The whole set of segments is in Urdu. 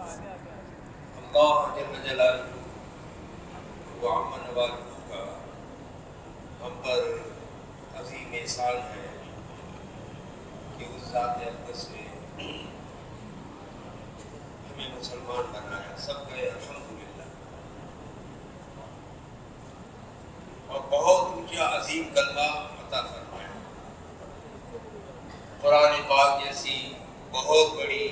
اللہ جل جلالہ و عم نوالہ کا ہم پر عظیم احسان ہے کہ اس ذات اقدس نے ہمیں مسلمان بنایا. سب کہے الحمدللہ. اور بہت اونچا عظیم کلمہ عطا فرمایا. قرآن پاک جیسی بہت بڑی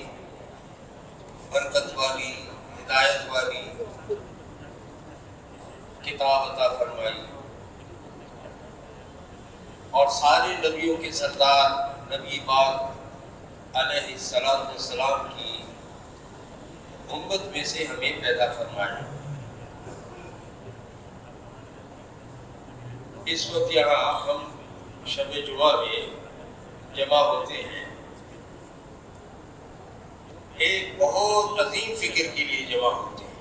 برکت والی ہدایت والی کتاب عطا فرمائی. اور سارے نبیوں کے سردار نبی پاک علیہ السلام کی امت میں سے ہمیں پیدا فرمایا. اس وقت یہاں ہم شب جمعہ میں جمع ہوتے ہیں ایک بہت عظیم فکر کے لیے جمع ہوتے ہیں.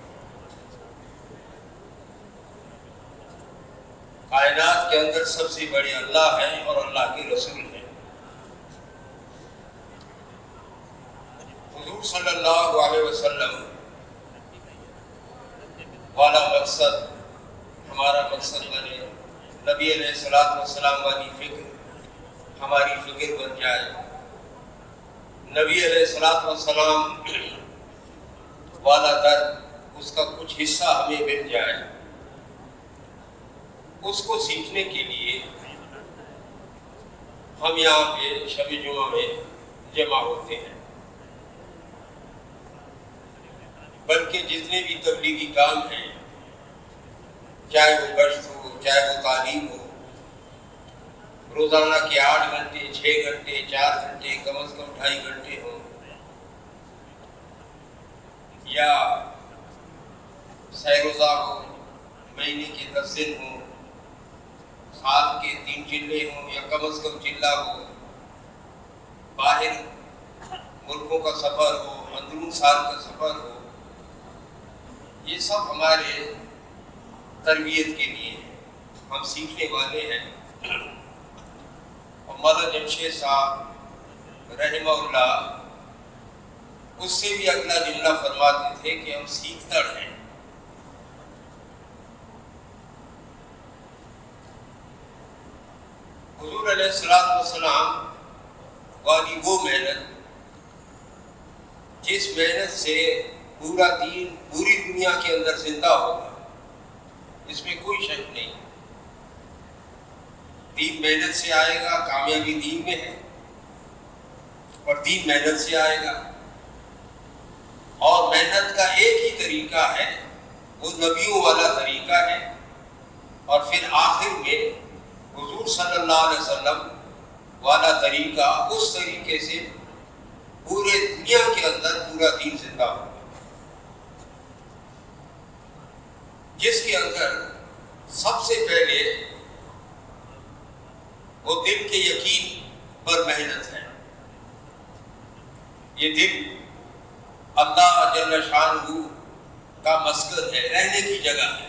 کائنات کے اندر سب سے بڑے اللہ ہیں اور اللہ کے رسول ہیں. حضور صلی اللہ علیہ وسلم والا مقصد ہمارا مقصد بنے. نبی علیہ السلام والی فکر ہماری فکر بن جائے. نبی علیہ السلام والا درد اس کا کچھ حصہ ہمیں مل جائے. اس کو سیکھنے کے لیے ہم یہاں پہ شب جمعہ میں جمع ہوتے ہیں. بلکہ جتنے بھی تبلیغی کام ہیں، چاہے وہ گشت ہو، چاہے وہ تعلیم ہو، روزانہ کے 8 گھنٹے، 6 گھنٹے، 4 گھنٹے، کم از کم 2.5 گھنٹے ہوں، یا سہ روزہ ہو، مہینے کے 10 دن ہوں، سال کے 3 چلے ہوں، یا کم از کم چلہ ہو، باہر ملکوں کا سفر ہو، اندرون سال کا سفر ہو، یہ سب ہمارے تربیت کے لیے ہیں. ہم سیکھنے والے ہیں. اور مولانا جمشید صاحب رحمہ اللہ اس سے بھی اگلا جملہ فرماتے تھے کہ ہم سیکھتڑ ہیں. حضور علیہ السلام والی وہ محنت جس محنت سے پورا دین پوری دنیا کے اندر زندہ ہوگا، اس میں کوئی شک نہیں. دین محنت سے آئے گا، کامیابی دین میں ہے، اور دین محنت سے آئے گا. اور محنت کا ایک ہی طریقہ ہے، وہ نبیوں والا طریقہ ہے. اور پھر آخر میں حضور صلی اللہ علیہ وسلم والا طریقہ، اس طریقے سے پورے دنیا کے اندر پورا دین زندہ ہوگا، جس کے اندر سب سے پہلے وہ دل کے یقین پر محنت ہے. یہ دل اللہ جل شانہ کا مسکن ہے، رہنے کی جگہ ہے.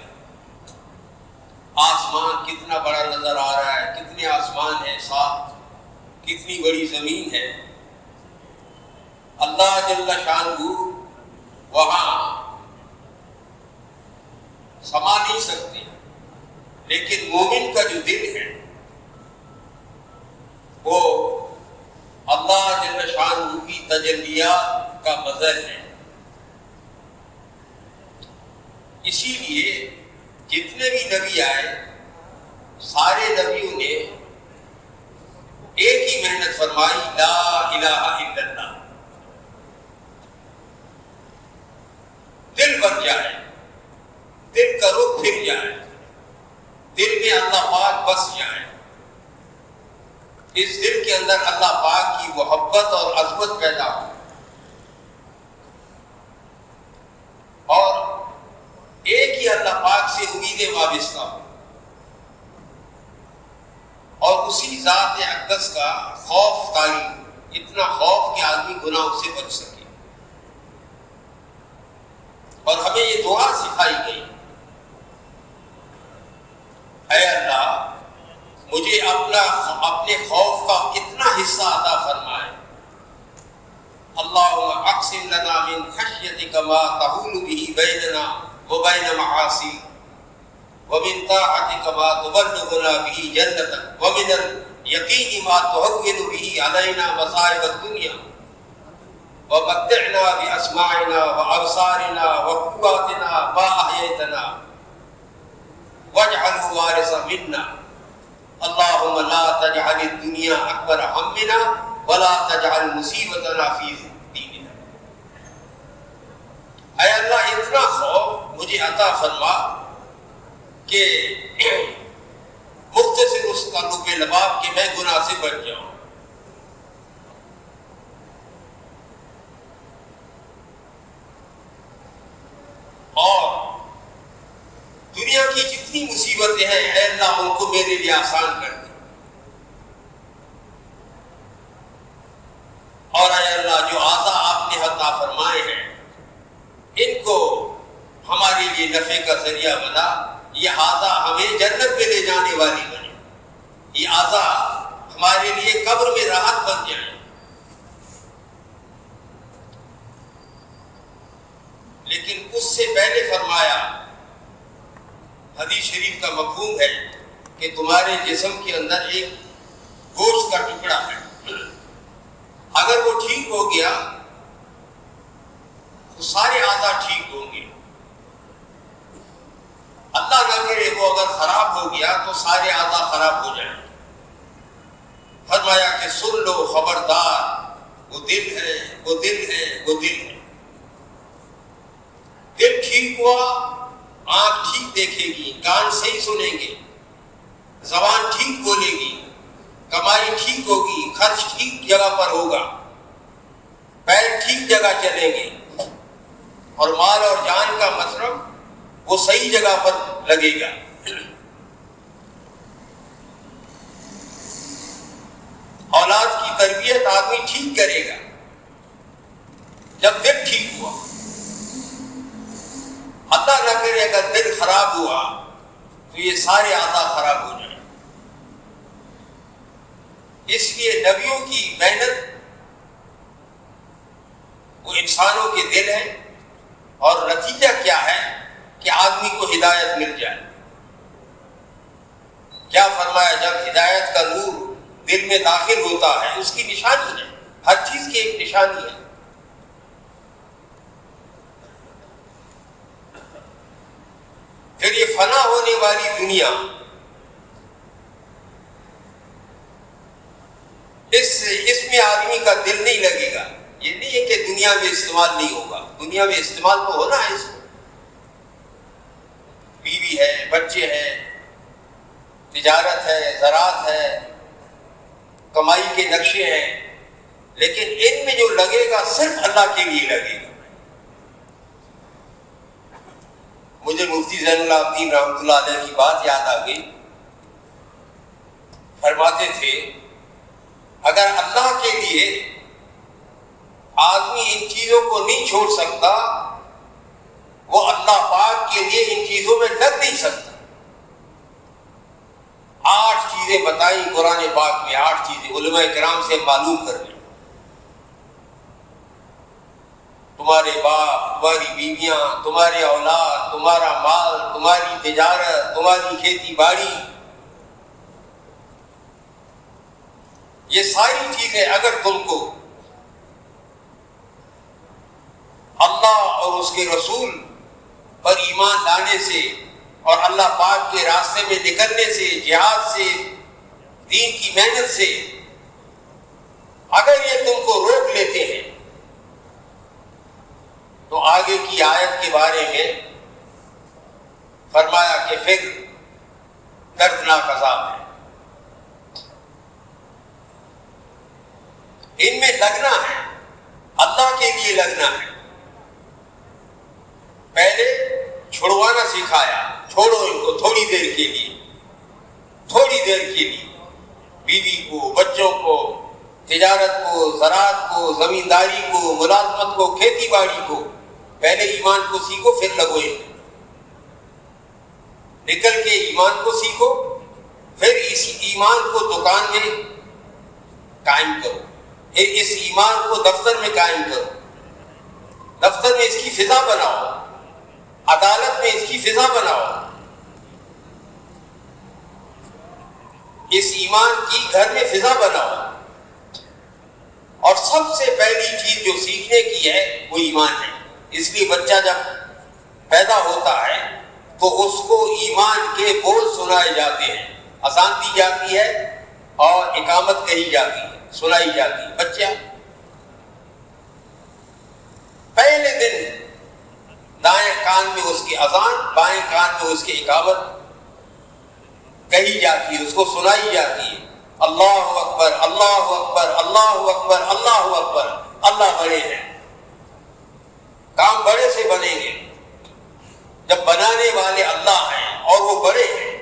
آسمان کتنا بڑا نظر آ رہا ہے، کتنے آسمان ہیں ساتھ، کتنی بڑی زمین ہے. اللہ جل شانہ وہاں سما نہیں سکتے، لیکن مومن کا جو دل ہے وہ اللہ جل شانہ کی تجلیات کا مظہر ہے. اسی لیے جتنے بھی نبی آئے، سارے نبیوں نے ایک ہی محنت فرمائی، لا الہ الا اللہ. دل بن جائے، دل کا رخ پھر جائے، دل میں اللہ پاک بس جائے، اس دل کے اندر اللہ پاک کی محبت اور عظمت پیدا ہو، اور ایک ہی اللہ پاک سے امیدیں وابستہ ہو، اور اسی ذات اقدس کا خوف طاری، اتنا خوف کہ آدمی گناہوں سے بچ سکے. اور ہمیں یہ دعا سکھائی گئی، اے اللہ مجھے اپنے خوف کا اتنا حصہ عطا فرمائے اللهم اقسم لنا من خشيتك ما تحول به بيننا وبين معاصيك ومن طاعتك ما تبلغنا به جنتك ومن اليقين ما تهون به علينا مصائب الدنيا ومتعنا بأسماعنا وأبصارنا وقواتنا ما أحييتنا واجعله وارثا منا اللهم لا تجعل الدنيا أكبر همنا ولا تجعل مصیبتنا فی دیننا. اے اللہ اتنا خوف مجھے عطا فرما کہ مختصر اس تعلق لباب کہ میں گناہ سے بچ جاؤں. اور دنیا کی جتنی مصیبتیں ہیں اے اللہ ان کو میرے لیے آسان کر دے. اور اے اللہ جو اعضاء آپ نے عطا فرمائے ہیں ان کو ہمارے لیے نفع کا ذریعہ بنا. یہ اعضاء ہمیں جنت میں لے جانے والی بنے. یہ اعضاء ہمارے لیے قبر میں راحت بن جائیں. لیکن اس سے پہلے فرمایا حدیث شریف کا مفہوم ہے کہ تمہارے جسم کے اندر ایک گوشت کا ٹکڑا ہے. اگر وہ ٹھیک ہو گیا تو سارے اعضاء ٹھیک ہوں گے. اللہ نہ کرے وہ اگر خراب ہو گیا تو سارے اعضاء خراب ہو جائیں. فرمایا کہ سن لو خبردار وہ دل ہے وہ دل ہے وہ دل ہے. دل ٹھیک ہوا آنکھ ٹھیک دیکھے گی, کان صحیح سنیں گے, زبان ٹھیک بولے گی, کمائی ٹھیک ہوگی, خرچ ٹھیک جگہ پر ہوگا, پیر ٹھیک جگہ چلیں گے اور مال اور جان کا مصرف وہ صحیح جگہ پر لگے گا. اولاد کی تربیت آدمی ٹھیک کرے گا جب دل ٹھیک ہوا. اللہ نہ کرے اگر دل خراب ہوا تو یہ سارے اعضاء خراب ہو جائیں. اس لیے نبیوں کی محنت وہ انسانوں کے دل ہے اور نتیجہ کیا ہے کہ آدمی کو ہدایت مل جائے. کیا فرمایا جب ہدایت کا نور دل میں داخل ہوتا ہے اس کی نشانی ہے. ہر چیز کی ایک نشانی ہے. پھر یہ فنا ہونے والی دنیا اس میں آدمی کا دل نہیں لگے گا. یہ نہیں ہے کہ دنیا میں استعمال نہیں ہوگا, دنیا میں استعمال تو ہونا ہے. اس کو بیوی ہے, بچے ہیں, تجارت ہے, زراعت ہے, کمائی کے نقشے ہیں, لیکن ان میں جو لگے گا صرف اللہ کے لیے لگے گا. مجھے مفتی زین العابدین رحمۃ اللہ علیہ کی بات یاد آ گئی. فرماتے تھے اگر اللہ کے لیے آدمی ان چیزوں کو نہیں چھوڑ سکتا وہ اللہ پاک کے لیے ان چیزوں میں لگ نہیں سکتا. 8 چیزیں بتائیں قرآن پاک میں, 8 چیزیں علماء کرام سے معلوم کر لیں. تمہارے باپ, تمہاری بیویاں, تمہارے اولاد, تمہارا مال, تمہاری تجارت, تمہاری کھیتی باڑی, یہ ساری چیزیں اگر تم کو اللہ اور اس کے رسول پر ایمان لانے سے اور اللہ پاک کے راستے میں نکلنے سے, جہاد سے, دین کی محنت سے اگر یہ تم کو روک لیتے ہیں تو آگے کی آیت کے بارے میں فرمایا کہ پھر دردناک عذاب ہے. ان میں لگنا ہے, اللہ کے لیے لگنا ہے. پہلے چھڑوانا سکھایا, چھوڑو ان کو تھوڑی دیر کے لیے, تھوڑی دیر کے لیے. بیوی کو, بچوں کو, تجارت کو, زراعت کو, زمینداری کو, ملازمت کو, کھیتی باڑی کو, پہلے ایمان کو سیکھو پھر لگو ان میں. نکل کے ایمان کو سیکھو پھر اس ایمان کو دکان میں قائم کرو. اس ایمان کو دفتر میں قائم کرو، دفتر میں اس کی فضا بناؤ، عدالت میں اس کی فضا بناؤ، اس ایمان کی گھر میں فضا بناؤ۔ اور سب سے پہلی چیز جو سیکھنے کی ہے وہ ایمان ہے۔ اس لیے بچہ جب پیدا ہوتا ہے تو اس کو ایمان کے بول سنائے جاتے ہیں، اذان دی جاتی ہے اور اقامت کہی جاتی ہے، سنائی جاتی ہے۔ بچہ پہلے دن دائیں کان میں اس کی اذان، بائیں کان میں اس کی اقامت کہی جاتی ہے، اس کو سنائی جاتی ہے۔ اللہ اکبر، اللہ اکبر، اللہ اکبر، اللہ اکبر، اللہ بڑے ہیں۔ کام بڑے سے بنیں گے جب بنانے والے اللہ ہیں اور وہ بڑے ہیں،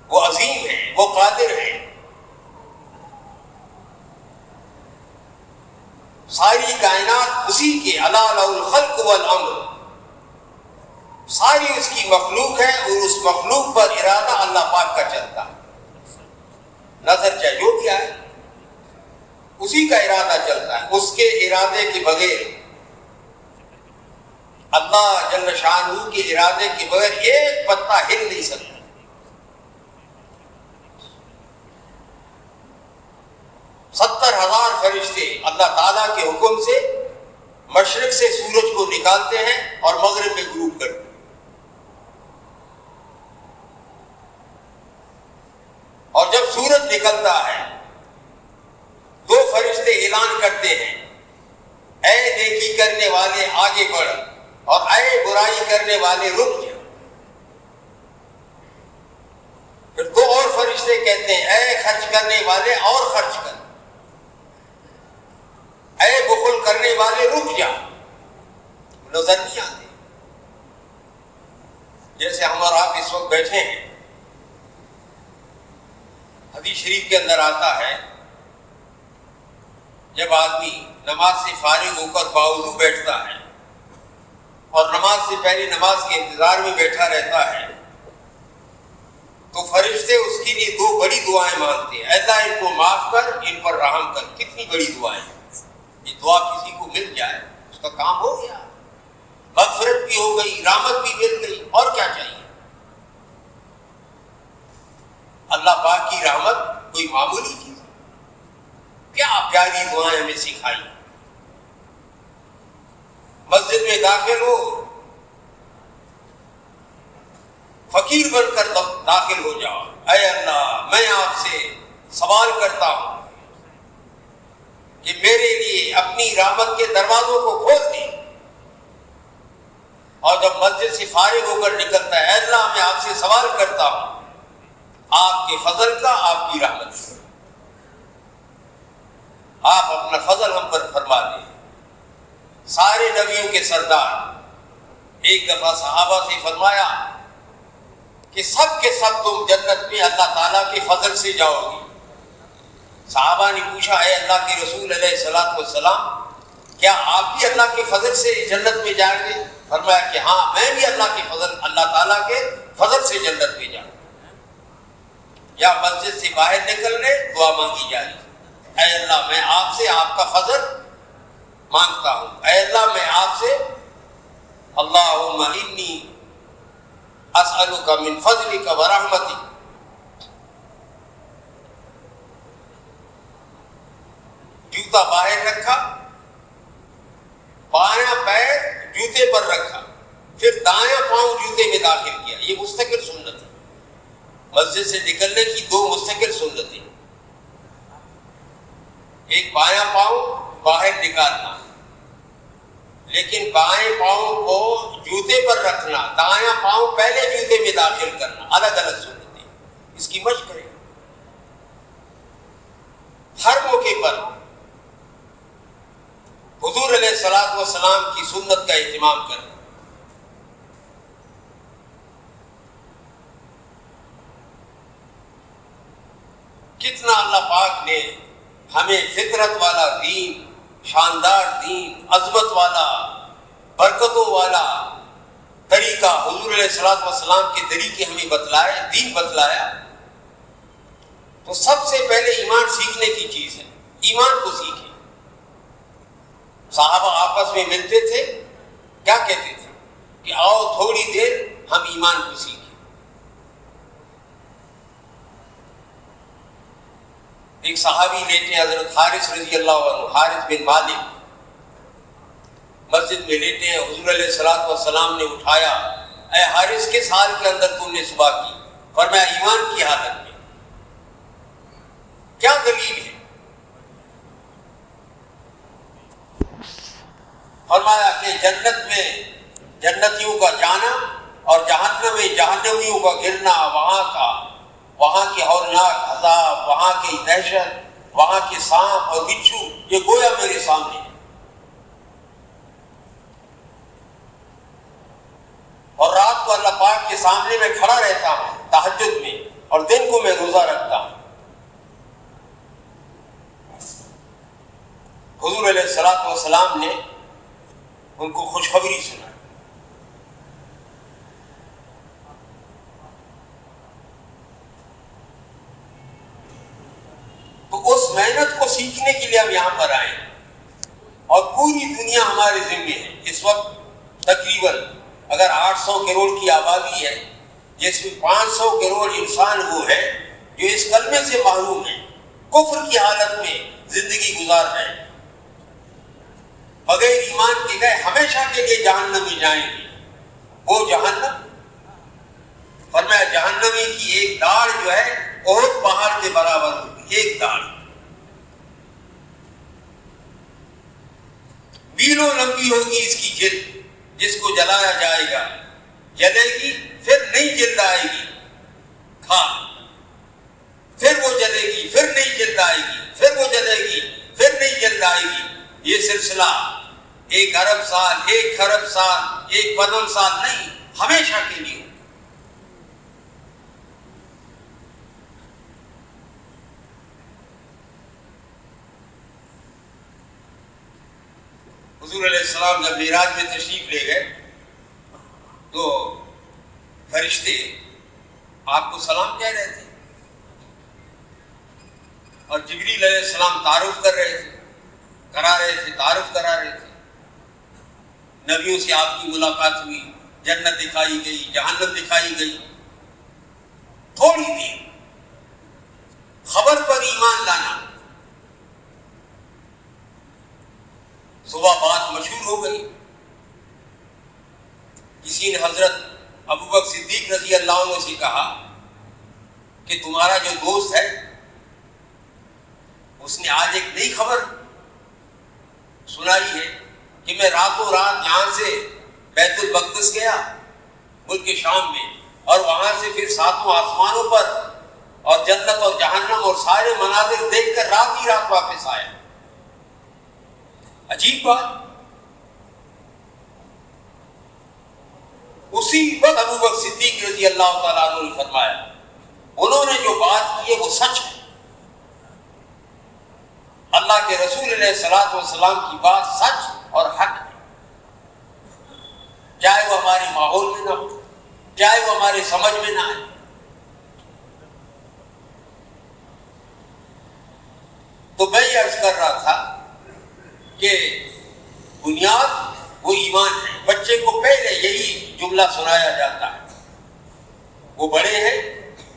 وہ عظیم ہیں، وہ قادر ہیں۔ ساری کائنات اسی کے الا لہ الخلق والامر، ساری اس کی مخلوق ہے اور اس مخلوق پر ارادہ اللہ پاک کا چلتا ہے۔ نظر چاہے جو بھی آئے اسی کا ارادہ چلتا ہے، اس کے ارادے کے بغیر، اللہ جل شانہ کے ارادے کے بغیر ایک پتا ہل نہیں سکتا۔ 70,000 فرشتے اللہ تعالیٰ کے حکم سے مشرق سے سورج کو نکالتے ہیں اور مغرب میں غروب کرتے ہیں، اور جب سورج نکلتا ہے 2 فرشتے اعلان کرتے ہیں، اے نیکی کرنے والے آگے بڑھ اور اے برائی کرنے والے رک جا۔ پھر 2 اور فرشتے کہتے ہیں، اے خرچ کرنے والے اور خرچ کر، اے بخل کرنے والے رک جا۔ نظر نہیں آتے؟ جیسے ہم اور آپ اس وقت بیٹھے ہیں، حدیث شریف کے اندر آتا ہے جب آدمی نماز سے فارغ ہو کر باوضو بیٹھتا ہے اور نماز سے پہلے نماز کے انتظار میں بیٹھا رہتا ہے تو فرشتے اس کے لیے 2 بڑی دعائیں مانگتے ہیں، اے اللہ ان کو معاف کر، ان پر رحم کر۔ کتنی بڑی دعائیں! یہ دعا کسی کو مل جائے اس کا کام ہو گیا، مغفرت بھی ہو گئی، رحمت بھی مل گئی، اور کیا چاہیے؟ اللہ پاک کی رحمت کوئی معمولی چیز ہے؟ کیا پیاری دعائیں ہمیں سکھائی۔ مسجد میں داخل ہو، فقیر بن کر داخل ہو جاؤ، اے اللہ میں آپ سے سوال کرتا ہوں کہ میرے لیے اپنی رحمت کے دروازوں کو کھول دیں۔ اور جب مسجد سے فارغ ہو کر نکلتا ہے، اے اللہ میں آپ سے سوال کرتا ہوں آپ کے فضل کا، آپ کی رحمت کا، آپ اپنا فضل ہم پر فرما دیں۔ سارے نبیوں کے سردار، ایک دفعہ صحابہ سے فرمایا کہ سب کے سب تم جنت میں اللہ تعالیٰ کے فضل سے جاؤ گے۔ صحابہ نے پوچھا، اے اللہ کے رسول علیہ الصلوۃ والسلام، کیا آپ بھی اللہ کے فضل سے جنت میں جائیں گے؟ فرمایا کہ ہاں، میں بھی اللہ تعالیٰ کے فضل سے جنت میں جاؤں۔ یا مسجد سے باہر نکلنے دعا مانگی جائے، اے اللہ میں آپ سے آپ کا فضل مانگتا ہوں، اے اللہ میں آپ سے، اللہم انی اسألک من فضلک ورحمتک۔ جوتا باہر رکھا، بایاں پیر جوتے پر رکھا، پھر دایاں پاؤں جوتے میں داخل کیا۔ یہ مستقل سنت ہے، مسجد سے نکلنے کی 2 مستقل سنتیں، ایک بایاں پاؤں باہر نکالنا، لیکن بائیں پاؤں کو جوتے پر رکھنا، دایاں پاؤں پہلے جوتے میں داخل کرنا، الگ الگ سنتیں۔ اس کی مشق کریں، ہر موقع پر حضور علیہ الصلوۃ والسلام کی سنت کا اہتمام کریں۔ کتنا اللہ پاک نے ہمیں فطرت والا دین، شاندار دین، عظمت والا، برکتوں والا طریقہ، حضور علیہ الصلوۃ والسلام کے طریقے ہمیں بتلائے، دین بتلایا۔ تو سب سے پہلے ایمان سیکھنے کی چیز ہے، ایمان کو سیکھیں. صحابہ آپس میں ملتے تھے, کیا کہتے تھے کہ آؤ تھوڑی دیر ہم ایمان کو سیکھیں. ایک صحابی لیٹے ہیں حضرت حارث رضی اللہ عنہ, حارث بن مالک مسجد میں لیٹے ہیں. حضور علیہ الصلوۃ والسلام نے اٹھایا, اے حارث کس حال کے اندر تم نے صبح کی؟ فرمایا ایمان کی حالت میں. کیا دلیل ہے؟ فرمایا کہ جنت میں جنتیوں کا جانا اور جہنم میں جہنمیوں کا گرنا, وہاں کے ہولناک عذاب, وہاں کی دہشت, وہاں کے سانپ اور بچھو, یہ گویا میرے سامنے ہے. اور رات کو اللہ پاک کے سامنے میں کھڑا رہتا ہوں تہجد میں, اور دن کو میں روزہ رکھتا ہوں. حضور علیہ الصلوۃ والسلام نے ان کو خوشخبری سنائی. تو اس محنت کو سیکھنے کے لیے ہم یہاں پر آئے ہیں, اور پوری دنیا ہمارے ذمے ہے. اس وقت تقریباً اگر 800 کروڑ کی آبادی ہے, جس میں 500 کروڑ انسان وہ ہے جو اس کلمے سے محروم ہیں, کفر کی حالت میں زندگی گزار رہے ہیں, بغیر ایمان کے گئے ہمیشہ کے لیے جہنم میں جائیں گے. وہ جہنم, فرمایا جہنمی کی ایک داڑ جو ہے احد پہاڑ کے برابر ہوگی. ایک داڑ میلوں لمبی ہوگی اس کی جلد, جس کو جلایا جائے گا, جلے گی پھر نئی جلد آئے گی, پھر وہ جلے گی, پھر نئی جلد آئے گی, پھر وہ جلے گی, پھر نئی جلد آئے گی. یہ سلسلہ 1 ارب سال, 1 خرب سال, 1 پدم سال نہیں, ہمیشہ کے لیے. حضور علیہ السلام جب معراج میں تشریف لے گئے تو فرشتے آپ کو سلام کہہ رہے تھے, اور جبریل علیہ السلام تعارف کرا رہے تھے. نبیوں سے آپ کی ملاقات ہوئی, جنت دکھائی گئی, جہنم دکھائی گئی. تھوڑی دیر خبر پر ایمان لانا, صبح بات مشہور ہو گئی. کسی نے حضرت ابوبکر صدیق رضی اللہ عنہ سے کہا کہ تمہارا جو دوست ہے اس نے آج ایک نئی خبر سنائی ہے کہ میں راتوں رات یہاں سے بیت المقدس گیا ملک شام میں, اور وہاں سے پھر 7 آسمانوں پر اور جنت اور جہنم اور سارے مناظر دیکھ کر رات ہی رات واپس آیا. عجیب بات. اسی وقت ابوبکر صدیق رضی اللہ تعالیٰ عنہ نے فرمایا انہوں نے جو بات کی ہے وہ سچ ہے. اللہ کے رسول علیہ الصلوۃ والسلام کی بات سچ اور حق ہے, چاہے وہ ہمارے ماحول میں نہ ہو, چاہے وہ ہمارے سمجھ میں نہ آئے. تو میں یہ عرض کر رہا تھا کہ بنیاد وہ ایمان ہے. بچے کو پہلے یہی جملہ سنایا جاتا ہے, وہ بڑے ہیں,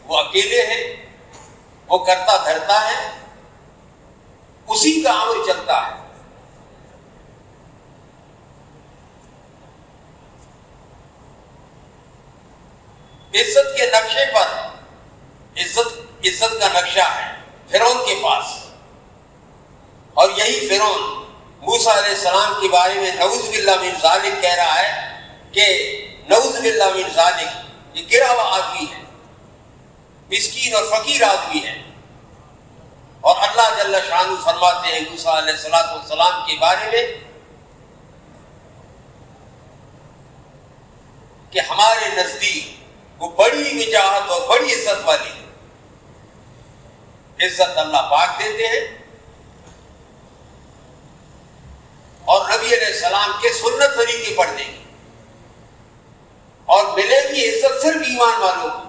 وہ اکیلے ہیں, وہ کرتا دھرتا ہے, اسی کا عمل چلتا ہے. عزت کے نقشے پر عزت کا نقشہ ہے فرعون کے پاس, اور یہی فرعون موسیٰ علیہ السلام کے بارے میں نعوذ باللہ من ذالک کہہ رہا ہے کہ نعوذ باللہ من ذالک, یہ گرا ہوا آدمی ہے, مسکین اور فقیر آدمی ہے. اور اللہ جل شانہ فرماتے ہیں موسیٰ علیہ السلام کے بارے میں کہ ہمارے نزدیک وہ بڑی وجاہت اور بڑی عزت والی ہے. عزت اللہ پاک دیتے ہیں, اور نبی علیہ السلام کے سنت طریقے پڑھ دیں گے, اور ملے گی عزت صرف ایمان والوں کو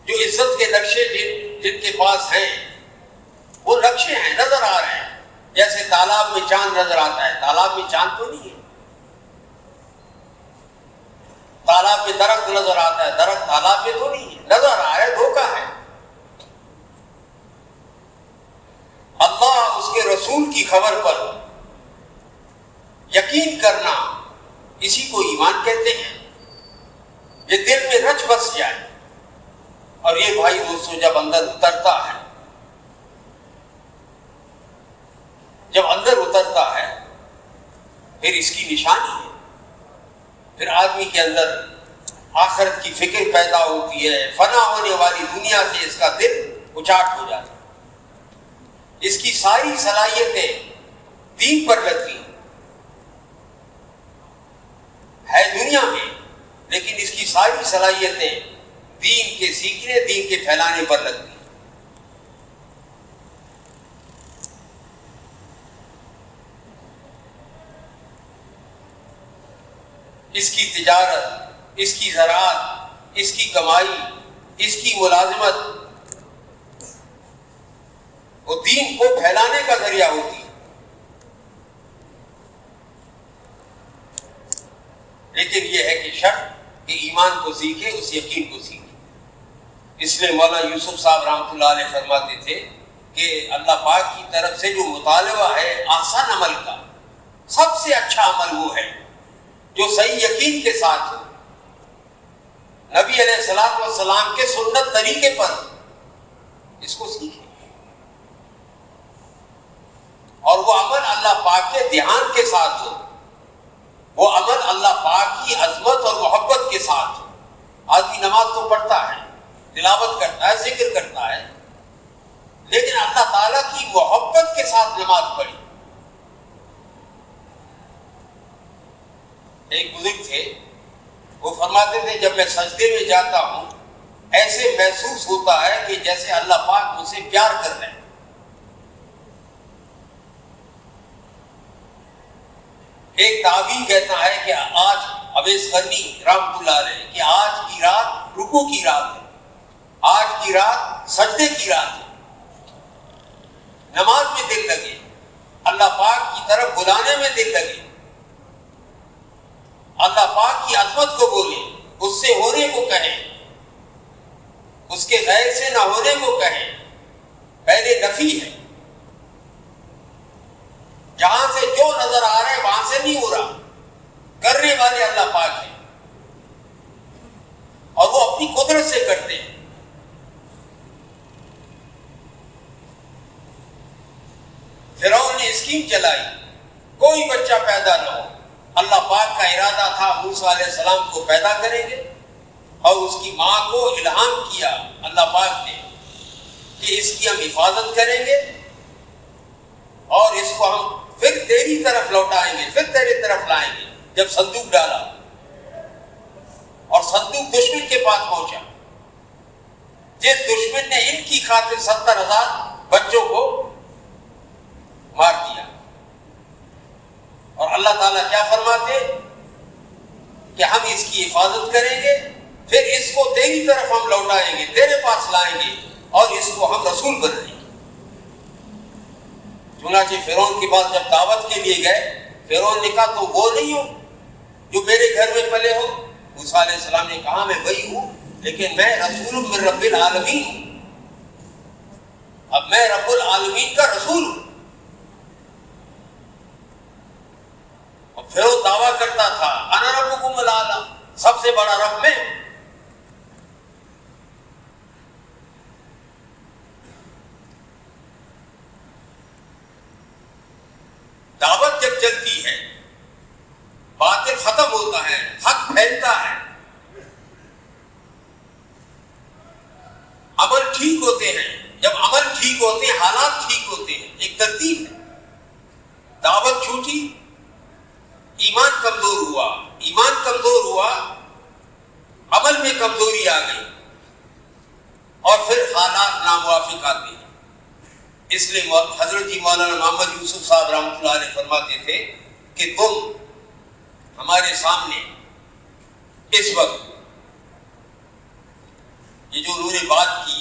جو عزت کے نقشے جن کے پاس ہیں وہ نقشے ہیں، نظر آ رہے ہیں، جیسے تالاب میں چاند نظر آتا ہے، تالاب میں چاند تو نہیں ہے، تالاب میں درخت نظر آتا ہے، درخت تالاب میں تو نہیں ہے، نظر آ رہا ہے، دھوکہ ہے۔ اللہ اس کے رسول کی خبر پر یقین کرنا، اسی کو ایمان کہتے ہیں۔ یہ دل میں رچ بس جائے، اور یہ بھائی دوستوں جب اندر اترتا ہے، جب اندر اترتا ہے پھر اس کی نشانی ہے، پھر آدمی کے اندر آخرت کی فکر پیدا ہوتی ہے، فنا ہونے والی دنیا سے اس کا دل اچاٹ ہو جاتا ہے، اس کی ساری صلاحیتیں دین پر لگتی ہے دنیا میں، لیکن اس کی ساری صلاحیتیں دین کے سیکھنے، دین کے پھیلانے پر لگتی ہیں۔ اس کی تجارت، اس کی زراعت، اس کی کمائی، اس کی ملازمت وہ دین کو پھیلانے کا ذریعہ ہوتی ہے۔ لیکن یہ ہے کہ شرط کہ ایمان کو سیکھے، اس یقین کو سیکھے۔ اس لیے مولانا یوسف صاحب رحمۃ اللہ علیہ فرماتے تھے کہ اللہ پاک کی طرف سے جو مطالبہ ہے آسان عمل کا، سب سے اچھا عمل وہ ہے جو صحیح یقین کے ساتھ ہو، نبی علیہ الصلوۃ والسلام کے سنت طریقے پر اس کو سیکھیں، اور وہ عمل اللہ پاک کے دھیان کے ساتھ ہو، وہ عمل اللہ پاک کی عظمت اور محبت کے ساتھ ہو۔ آدمی نماز تو پڑھتا ہے، تلاوت کرتا ہے، ذکر کرتا ہے، لیکن اللہ تعالیٰ کی محبت کے ساتھ نماز پڑھی۔ ایک بزرگ تھے، وہ فرماتے تھے جب میں سجدے میں جاتا ہوں ایسے محسوس ہوتا ہے کہ جیسے اللہ پاک مجھ سے پیار کر رہے ہیں۔ ایک تابعی کہتا ہے کہ آج اویس قرنی رحمۃ اللہ علیہ کہ آج کی رات رکوع کی رات ہے، آج کی رات سجدے کی رات ہے، نماز میں دل لگے، اللہ پاک کی طرف بلانے میں دل لگے، اللہ پاک کی عظمت کو بولے، اس سے ہونے کو کہیں، اس کے غیر سے نہ ہونے کو کہیں۔ پہلے نفی ہے، جہاں سے جو نظر آ رہا ہے وہاں سے نہیں ہو رہا، کرنے والے اللہ پاک ہیں، اور وہ اپنی قدرت سے کرتے ہیں۔ فرعون نے اسکیم چلائی، کوئی بچہ پیدا نہ ہو، اللہ پاک کا ارادہ تھا موسیٰ علیہ السلام کو پیدا کریں گے، اور اس کی ماں کو الہام کیا اللہ پاک نے کہ اس کی ہم حفاظت کریں گے اور اس کو ہم پھر تیری طرف لوٹائیں گے، پھر تیری طرف لائیں گے۔ جب صندوق ڈالا اور صندوق دشمن کے پاس پہنچا، جس دشمن نے ان کی خاطر 70,000 بچوں کو مار دیا، اور اللہ تعالیٰ کیا فرماتے کہ ہم اس کی حفاظت کریں گے، پھر اس کو تیری طرف ہم لوٹائیں گے، تیرے پاس لائیں گے، اور اس کو ہم رسول بنائیں گے۔ چنانچہ فرعون کے پاس جب دعوت کے لیے گئے، فرعون نے کہا تو وہ نہیں ہو جو میرے گھر میں پلے ہو؟ موسیٰ علیہ السلام نے کہا میں وہی ہوں، لیکن میں رسول من رب العالمین ہوں، اب میں رب العالمین کا رسول ہوں۔ اور پھر وہ دعویٰ کرتا تھا انا ربکم الاعلی، سب سے بڑا رب میں۔ دعوت جب چلتی ہے، باطل ختم ہوتا ہے، حق پھیلتا ہے، عمل ٹھیک ہوتے ہیں۔ جب عمل ٹھیک ہوتے ہیں حالات ٹھیک ہوتے ہیں، ایک ترتیب ہے۔ دعوت چھوٹی، ایمان کمزور ہوا، ایمان کمزور ہوا، عمل میں کمزوری آ گئی، اور پھر حالات ناموافق آتے ہیں۔ اس لیے حضرت مولانا محمد یوسف صاحب رحمۃ اللہ علیہ فرماتے تھے کہ تم ہمارے سامنے اس وقت یہ جو انہوں نے بات کی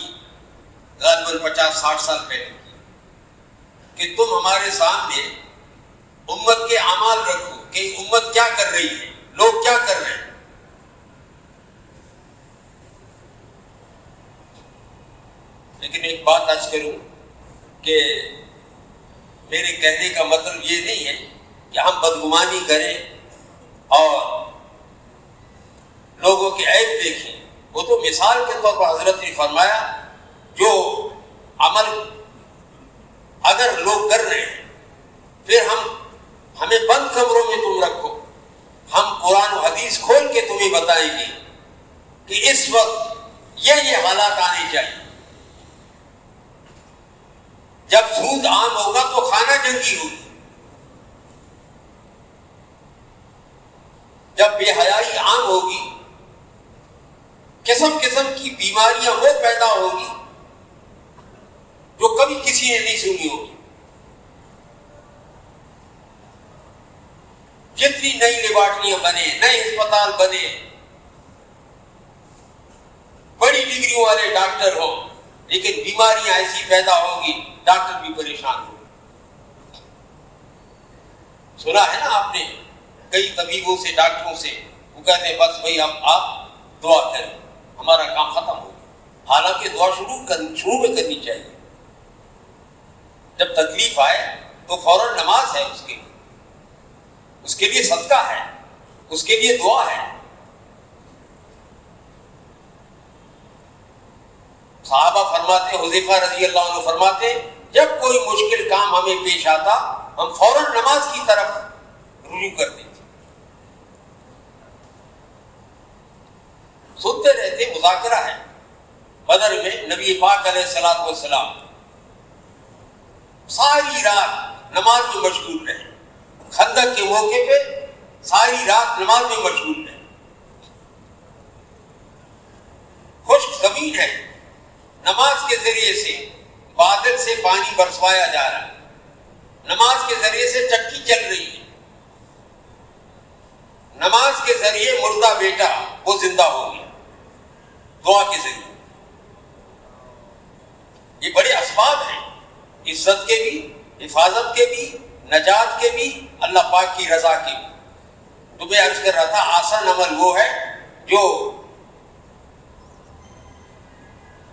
غالباً 50-60 سال پہلے کی، کہ تم ہمارے سامنے امت کے اعمال رکھو کہ امت کیا کر رہی ہے، لوگ کیا کر رہے ہیں. لیکن ایک بات آج کروں کہ میرے کہنے کا مطلب یہ نہیں ہے کہ ہم بدگمانی کریں اور لوگوں کے عیب دیکھیں. وہ تو مثال کے طور پر حضرت نے فرمایا جو عمل اگر لوگ کر رہے ہیں پھر ہمیں بند کمروں میں تم رکھو، ہم قرآن و حدیث کھول کے تمہیں بتائیں گے کہ اس وقت یہ حالات آنے چاہیے. جب سود عام ہوگا تو خانہ جنگی ہوگی، جب بے حیائی عام ہوگی قسم قسم کی بیماریاں وہ پیدا ہوگی جو کبھی کسی نے نہیں سنی ہوگی. جتنی نئی لیبارٹریاں بنے، نئے اسپتال بنے، بڑی ڈگریوں والے ڈاکٹر ہوں، لیکن بیماریاں ایسی پیدا ہوگی ڈاکٹر بھی پریشان ہوں. سنا ہے نا آپ نے کئی طبیبوں سے، ڈاکٹروں سے، وہ کہتے ہیں بس بھائی اب آپ دعا کریں ہمارا کام ختم ہو گیا. حالانکہ دعا شروع میں کرنی چاہیے. جب تکلیف آئے تو فوراً نماز ہے، اس کے لیے صدقہ ہے، اس کے لیے دعا ہے. صحابہ فرماتے، حذیفہ رضی اللہ عنہ فرماتے، جب کوئی مشکل کام ہمیں پیش آتا ہم فوراً نماز کی طرف رجوع کرتے تھے. سنتے رہتے، مذاکرہ ہے. بدر میں نبی پاک علیہ الصلوۃ والسلام ساری رات نماز میں مشغول رہے. خندق کے موقع پہ ساری رات نماز میں مشغول رہے. خشک زمین ہے، نماز کے ذریعے سے بادل سے پانی برسوایا جا رہا ہے، نماز کے ذریعے سے چکی چل رہی ہے، نماز کے ذریعے مردہ بیٹا وہ زندہ ہو گیا دعا کے ذریعے. یہ بڑے اسباب ہیں، عزت کے بھی، حفاظت کے بھی، نجات کے بھی، اللہ پاک کی رضا کے بھی. تو میں عرض کر رہا تھا آسان عمل وہ ہے جو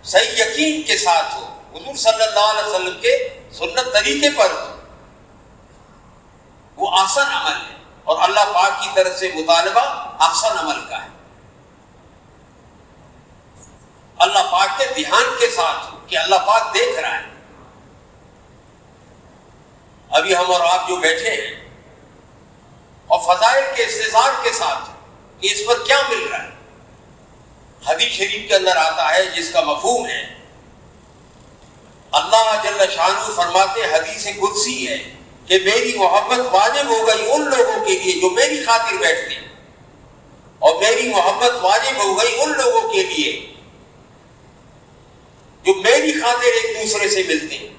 صحیح یقین کے ساتھ ہو، حضور صلی اللہ علیہ وسلم کے سنت طریقے پر ہو. وہ آسان عمل ہے اور اللہ پاک کی طرف سے مطالبہ آسان عمل کا ہے. اللہ پاک کے دھیان کے ساتھ ہو کہ اللہ پاک دیکھ رہا ہے. ابھی ہم اور آپ جو بیٹھے ہیں اور فضائل کے استظہار کے ساتھ کہ اس پر کیا مل رہا ہے. حدیث شریف کے اندر آتا ہے جس کا مفہوم ہے، اللہ جل شانہ فرماتے، حدیث قدسی ہے کہ میری محبت واجب ہو گئی ان لوگوں کے لیے جو میری خاطر بیٹھتے ہیں، اور میری محبت واجب ہو گئی ان لوگوں کے لیے جو میری خاطر ایک دوسرے سے ملتے ہیں،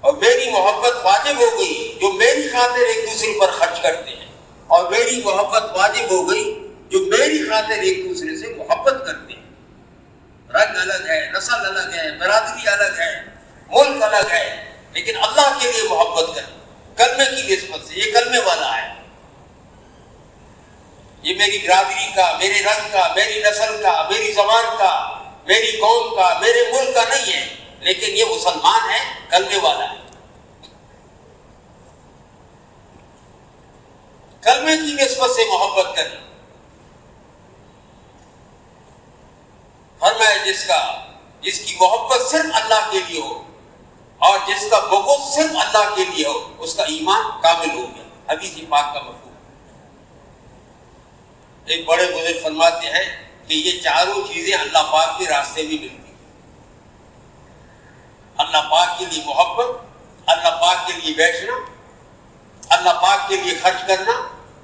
اور میری محبت واجب ہو گئی جو میری خاطر ایک دوسرے پر خرچ کرتے ہیں، اور میری محبت واجب ہو گئی جو میری خاطر ایک دوسرے سے محبت کرتے ہیں. رنگ الگ ہے، نسل الگ ہے، برادری الگ ہے، ملک الگ ہے، لیکن اللہ کے لیے محبت کریں کلمے کی نسبت سے. یہ کلمے والا ہے، یہ میری برادری کا، میرے رنگ کا، میری نسل کا، میری زبان کا، میری قوم کا، میرے ملک کا نہیں ہے، لیکن یہ مسلمان ہے، کلمے والا ہے. کلمے کی نسبت سے محبت کریں. فرمایا جس کی محبت صرف اللہ کے لیے ہو اور جس کا بغض صرف اللہ کے لیے ہو اس کا ایمان کامل ہو گیا. حدیث پاک کا مفہوم. ایک بڑے بزرگ فرماتے ہیں کہ یہ چاروں چیزیں اللہ پاک کے راستے میں ملتی ہیں. اللہ پاک کے لیے محبت، اللہ پاک کے لیے بیٹھنا، اللہ پاک کے لیے خرچ کرنا،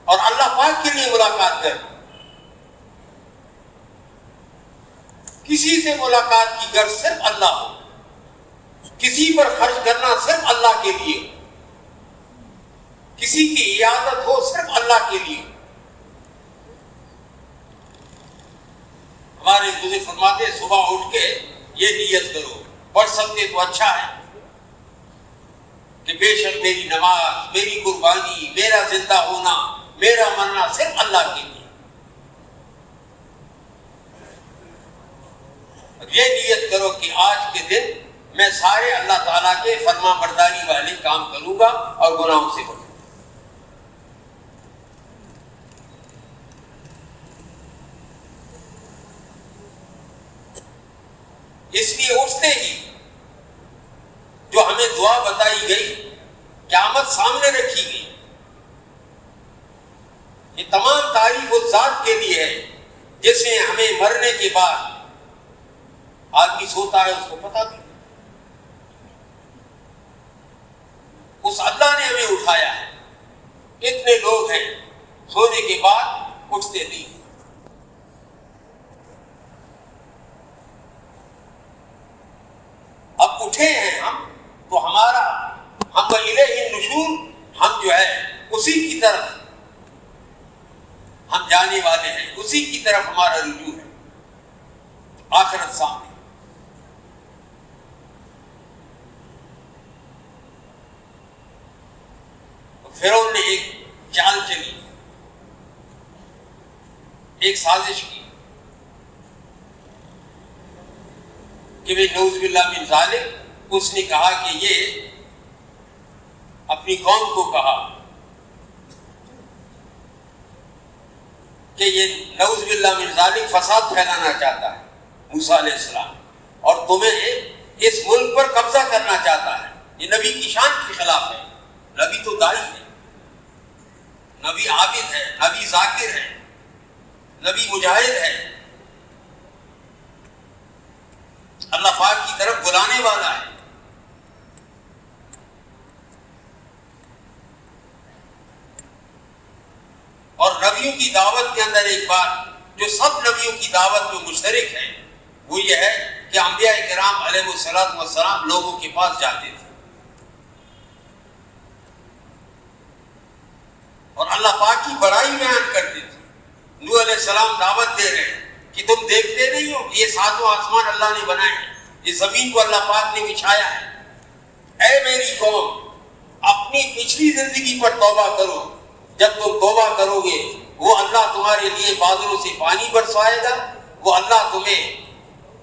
اور اللہ پاک کے لیے ملاقات کرنا. کسی سے ملاقات کی غرض صرف اللہ ہو، کسی پر خرچ کرنا صرف اللہ کے لیے، کسی کی عیادت ہو صرف اللہ کے لیے. ہمارے بزرگ فرماتے صبح اٹھ کے یہ نیت کرو پڑھ سکتے تو اچھا ہے کہ بے شک میری نماز، میری قربانی، میرا زندہ ہونا، میرا مرنا صرف اللہ کے لیے. یہ نیت کرو کہ آج کے دن میں سارے اللہ تعالیٰ کے فرما برداری والے کام کروں گا اور گناہوں سے بچوں گا. اس لیے اٹھتے ہی جو ہمیں دعا بتائی گئی، قیامت سامنے رکھی گئی، یہ تمام تعریف اس ذات کے لیے ہے جس نے ہمیں مرنے کے بعد، آدمی سوتا ہے اس کو پتا بھی، اس اللہ نے ہمیں اٹھایا ہے. کتنے لوگ ہیں سونے کے بعد اٹھتے نہیں. اب اٹھے ہیں ہم تو ہمارا ہم الیہ النشور، ہم جو ہے اسی کی طرف ہم جانے والے ہیں، اسی کی طرف ہمارا رجوع ہے. آخرت سامنے. فرعون نے ایک چال چلی، ایک سازش کی کہ میں نعوذ باللہ من ذالک، اس نے کہا کہ یہ اپنی قوم کو کہا کہ یہ نعوذ باللہ من ذالک فساد پھیلانا چاہتا ہے موسیٰ علیہ السلام، اور تمہیں اس ملک پر قبضہ کرنا چاہتا ہے. یہ نبی کی شان کے خلاف ہے. نبی تو داعی ہے، نبی عابد ہے، نبی ذاکر ہے، نبی مجاہد ہے، اللہ پاک کی طرف بلانے والا ہے. اور نبیوں کی دعوت کے اندر ایک بات جو سب نبیوں کی دعوت میں مشترک ہے وہ یہ ہے کہ انبیاء کرام علیہ الصلوۃ والسلام لوگوں کے پاس جاتے تھے اور اللہ پاک کی بڑائی بیان کرتے تھے. نوح علیہ السلام دعوت دے رہے ہیں کہ تم دیکھتے نہیں ہو یہ ساتوں آسمان اللہ نے بنائے ہیں، اس زمین کو اللہ پاک نے بچھایا ہے. اے میری قوم، اپنی پچھلی زندگی پر توبہ کرو. جب تم توبہ کرو گے وہ اللہ تمہارے لیے بادلوں سے پانی برسائے گا، وہ اللہ تمہیں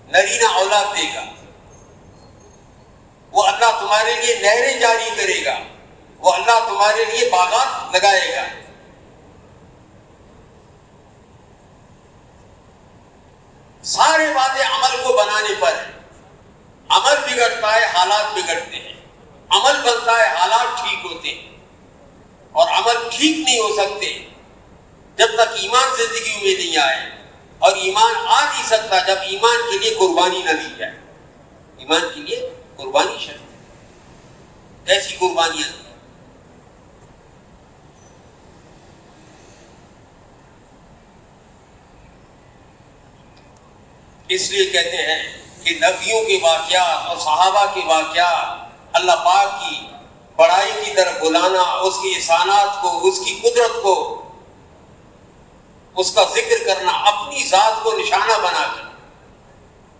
نرینہ اولاد دے گا، وہ اللہ تمہارے لیے نہریں جاری کرے گا، وہ اللہ تمہارے لیے باغات لگائے گا. سارے وعدے عمل کو بنانے پر ہیں. عمل بگڑتا ہے حالات بگڑتے ہیں، عمل بنتا ہے حالات ٹھیک ہوتے ہیں. اور عمل ٹھیک نہیں ہو سکتے جب تک ایمان زندگی میں نہیں آئے، اور ایمان آ نہیں سکتا جب ایمان کے لیے قربانی نہ دی جائے. ایمان کے لیے قربانی شرط ہے. کیسی قربانیاں؟ اس لیے کہتے ہیں کہ نبیوں کے واقعات اور صحابہ کے واقعات اللہ پاک کی بڑائی کی طرف بلانا، اس کی احسانات کو، اس کی قدرت کو، اس کا ذکر کرنا، اپنی ذات کو نشانہ بنا کر،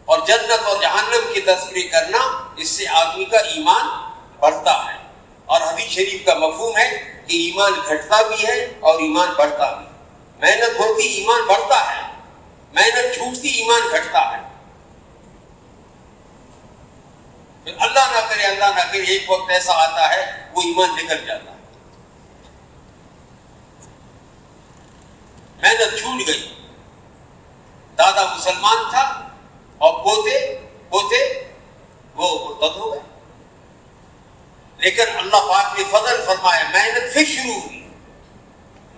اور جنت اور جہنم کی تذکری کرنا، اس سے آدمی کا ایمان بڑھتا ہے. اور حدیث شریف کا مفہوم ہے کہ ایمان گھٹتا بھی ہے اور ایمان بڑھتا بھی. محنت ہوتی ایمان بڑھتا ہے، محنت چھوٹتی ایمان گھٹتا ہے. پھر اللہ نہ کرے ایک وقت ایسا آتا ہے وہ ایمان نکل جاتا ہے. محنت چھوٹ گئی. دادا مسلمان تھا اور پوتے وہ مرتد ہو گئے. لیکن اللہ پاک نے فضل فرمایا، محنت پھر شروع ہوئی.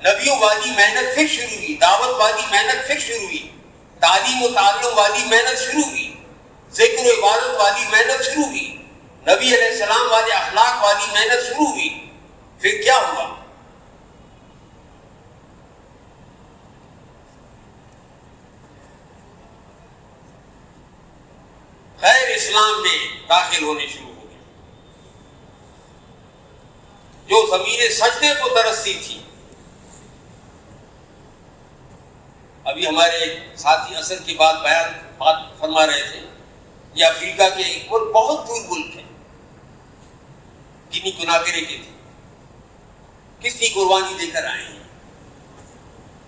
نبیوں والی محنت پھر شروع ہوئی، دعوت والی محنت پھر شروع ہوئی، تعلیم و تعلم والی محنت شروع ہوئی، ذکر و عبادت والی محنت شروع ہوئی، نبی علیہ السلام والے اخلاق والی محنت شروع ہوئی. پھر کیا ہوا؟ غیر اسلام میں داخل ہونے شروع ہو گئے. جو زمین سجدے کو ترستی تھی. ابھی ہمارے ساتھی عصر کی بات فرما رہے تھے یہ افریقہ کے ایک ملک، بہت دور ملک ہے، گنی کناکرے کے تھے، کس کی قربانی دے کر آئے ہیں۔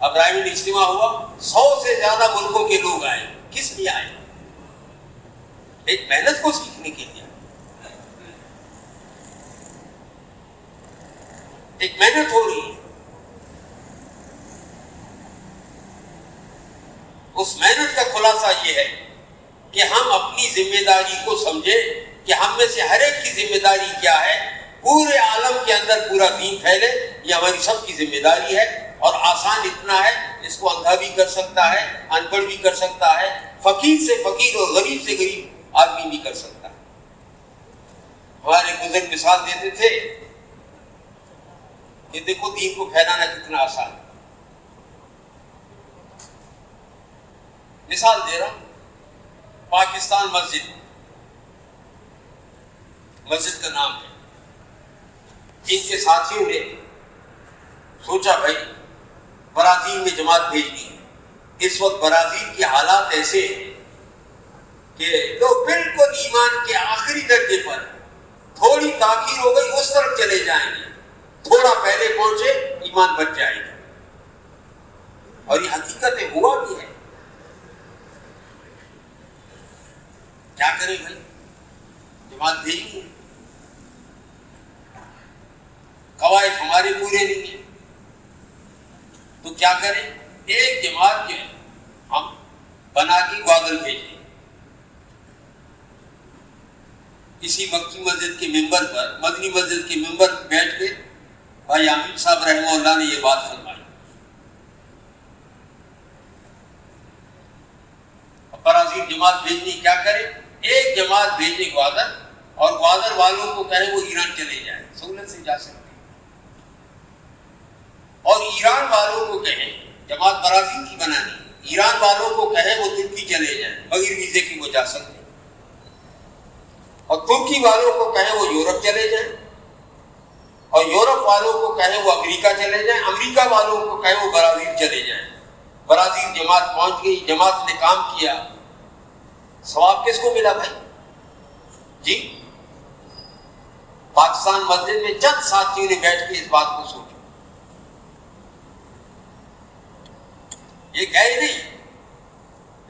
اب رائے میں اجتماع ہوا، 100 سے زیادہ ملکوں کے لوگ آئے، کس لیے آئے؟ ایک محنت کو سیکھنے کے لیے، ایک محنت ہو رہی ہے، اس محنت کا خلاصہ یہ ہے کہ ہم اپنی ذمہ داری کو سمجھیں کہ ہم میں سے ہر ایک کی ذمہ داری کیا ہے، پورے عالم کے اندر پورا دین پھیلے، یہ ہماری سب کی ذمہ داری ہے۔ اور آسان اتنا ہے، اس کو اندھا بھی کر سکتا ہے، ان پڑھ بھی کر سکتا ہے، فقیر سے فقیر اور غریب سے غریب آدمی بھی کر سکتا ہے۔ ہمارے بزرگ مثال دیتے تھے کہ دیکھو دین کو پھیلانا کتنا آسان ہے۔ مثال دے رہا ہوں، پاکستان مسجد کا نام ہے، ان کے ساتھیوں نے سوچا بھائی برازیل میں جماعت بھیجنی ہے۔ اس وقت برازیل کے حالات ایسے ہیں کہ لوگ بالکل ایمان کے آخری درجے پر، تھوڑی تاخیر ہو گئی اس طرف چلے جائیں گے، تھوڑا پہلے پہنچے ایمان بچ جائے گا، اور یہ حقیقت ہوا بھی ہے۔ کیا کریں بھائی، جماعت بھیجنی ہے، قواعد ہمارے پورے نہیں ہیں، تو کیا کریں؟ ایک جماعت جو ہے ہم بنا کے گوادر بھیجیں، کسی مکی مسجد کے ممبر پر، مدنی مسجد کے ممبر پر بیٹھ کے بھائی عامر صاحب رحمہ اللہ نے یہ بات فرمائی۔ برازیل جماعت بھیجنی، کیا کرے؟ ایک جماعت بھیجے گوادر، اور گوادر والوں کو کہے وہ ایران چلے جائیں، سہولت سے جا سکتے، اور ایران والوں کو کہے، جماعت برازیل کی بنانی، ایران والوں کو کہے وہ ترکی چلے جائیں، بغیر ویزے کی وہ جا سکتے، اور ترکی والوں کو کہے وہ یورپ چلے جائیں، اور یورپ والوں کو کہے وہ امریکہ چلے جائیں، امریکہ والوں کو کہے وہ برازیل چلے جائیں۔ برازیل جماعت پہنچ گئی، جماعت نے کام کیا، ثواب کس کو ملا بھائی؟ جی پاکستان مسجد میں چند ساتھیوں نے بیٹھ کے اس بات کو سوچا، یہ گئے نہیں،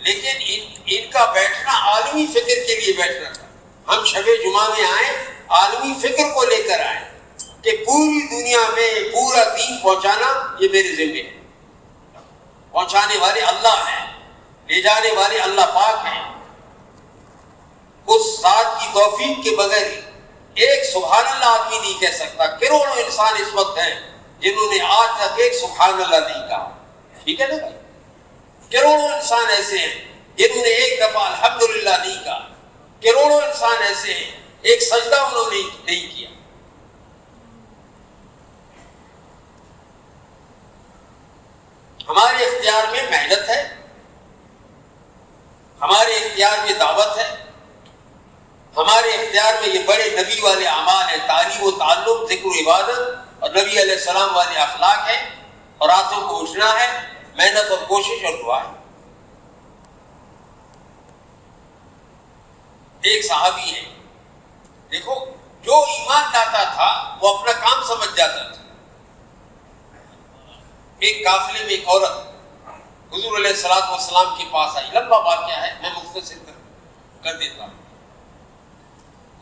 لیکن ان کا بیٹھنا عالمی فکر کے لیے بیٹھنا تھا۔ ہم شب جمعہ میں آئے، عالمی فکر کو لے کر آئے کہ پوری دنیا میں پورا دین پہنچانا یہ میرے ذمہ ہے، پہنچانے والے اللہ ہیں، لے جانے والے اللہ پاک ہیں، اس ذات کی توفیق کے بغیر ایک سبحان اللہ آدمی نہیں کہہ سکتا۔ کروڑوں انسان اس وقت ہیں جنہوں نے آج تک ایک سبحان اللہ نہیں کہا، ٹھیک ہے نا بھائی؟ کروڑوں انسان ایسے ہیں جنہوں نے ایک دفعہ الحمدللہ نہیں کہا، کروڑوں انسان ایسے ہیں ایک سجدہ انہوں نے نہیں کیا۔ ہمارے اختیار میں محنت ہے، ہمارے اختیار میں دعوت ہے، ہمارے اختیار میں یہ بڑے نبی والے اعمال ہیں، تعلیم و تعلق، ذکر و عبادت، اور نبی علیہ السلام والے اخلاق ہیں، اور راتوں کو اٹھنا ہے، محنت اور کوشش اور دعا ہے۔ ایک صحابی ہے، دیکھو جو ایمان لاتا تھا وہ اپنا کام سمجھ جاتا تھا۔ ایک قافلے میں ایک عورت حضور علیہ السلام کے پاس آئی، لمبا واقعہ ہے، میں مختصر کر دیتا ہوں۔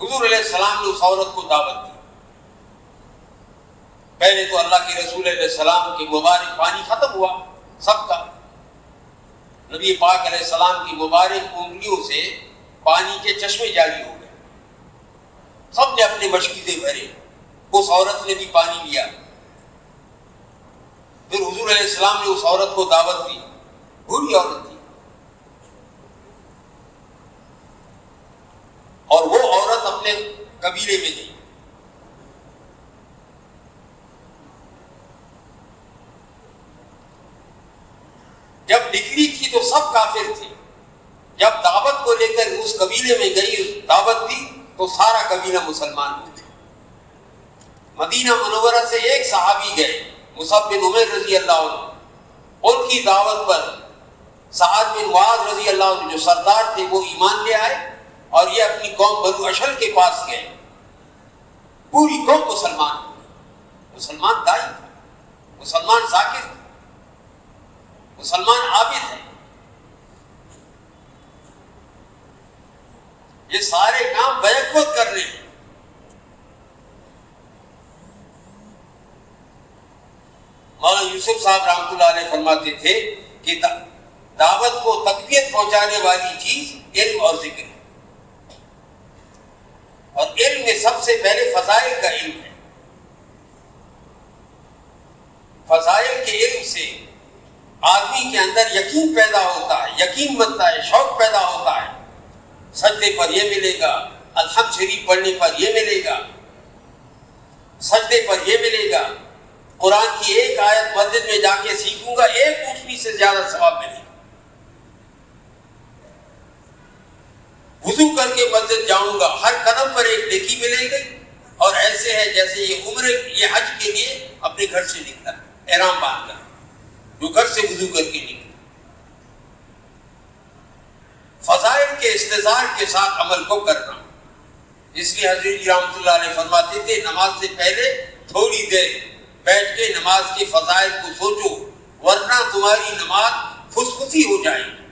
حضور علیہ السلام نے اس عورت کو دعوت دی، پہلے تو اللہ کے رسول علیہ السلام کے مبارک پانی ختم ہوا سب کا، نبی پاک علیہ السلام کی مبارک انگلیوں سے پانی کے چشمے جاری ہو گئے، سب نے اپنے مشکیزیں بھرے، اس عورت نے بھی پانی لیا۔ پھر حضور علیہ السلام نے اس عورت کو دعوت دی، بوڑھی عورت تھی، اور وہ عورت اپنے قبیلے میں گئی، جب نکلی تھی تو سب کافر تھے، جب دعوت کو لے کر اس قبیلے میں گئی، دعوت دی تو سارا قبیلہ مسلمان ہو گیا۔ مدینہ منورہ سے ایک صحابی گئے، مصعب بن عمیر رضی اللہ عنہ، ان کی دعوت پر سعد بن معاذ رضی اللہ عنہ جو سردار تھے وہ ایمان لے آئے، اور یہ اپنی قوم بنو اشل کے پاس گئے. پوری قوم مسلمان دائی تھا, مسلمان ذاکر تھا, مسلمان عابد ہے. یہ سارے کام بیک وقت کرنے ہیں. مولانا یوسف صاحب رحمۃ اللہ علیہ فرماتے تھے کہ دعوت کو تقویت پہنچانے والی چیز علم اور ذکر ہے, اور علم میں سب سے پہلے فضائل کا علم ہے. فضائل کے علم سے آدمی کے اندر یقین پیدا ہوتا ہے, یقین بنتا ہے, شوق پیدا ہوتا ہے. سجدے پر یہ ملے گا, الحمد شریف پڑھنے پر یہ ملے گا, سجدے پر یہ ملے گا, قرآن کی ایک آیت مسجد میں جا کے سیکھوں گا, ایک اونچی سے زیادہ ثواب ملے گا. وضو کر کے مسجد جاؤں گا, ہر قدم پر ایک نیکی ملے گی. اور ایسے ہے جیسے یہ عمرے یہ حج کے لیے اپنے گھر سے نکلا احرام باندھ کر, جو گھر سے وضو کر کے نکلا. فضائل کے استظہار کے ساتھ عمل کو کرنا. اس لیے حضرت جی رحمۃ اللہ علیہ فرماتے تھے نماز سے پہلے تھوڑی دیر بیٹھ کے نماز کے فضائل کو سوچو, ورنہ تمہاری نماز فسفسی ہو جائے گی.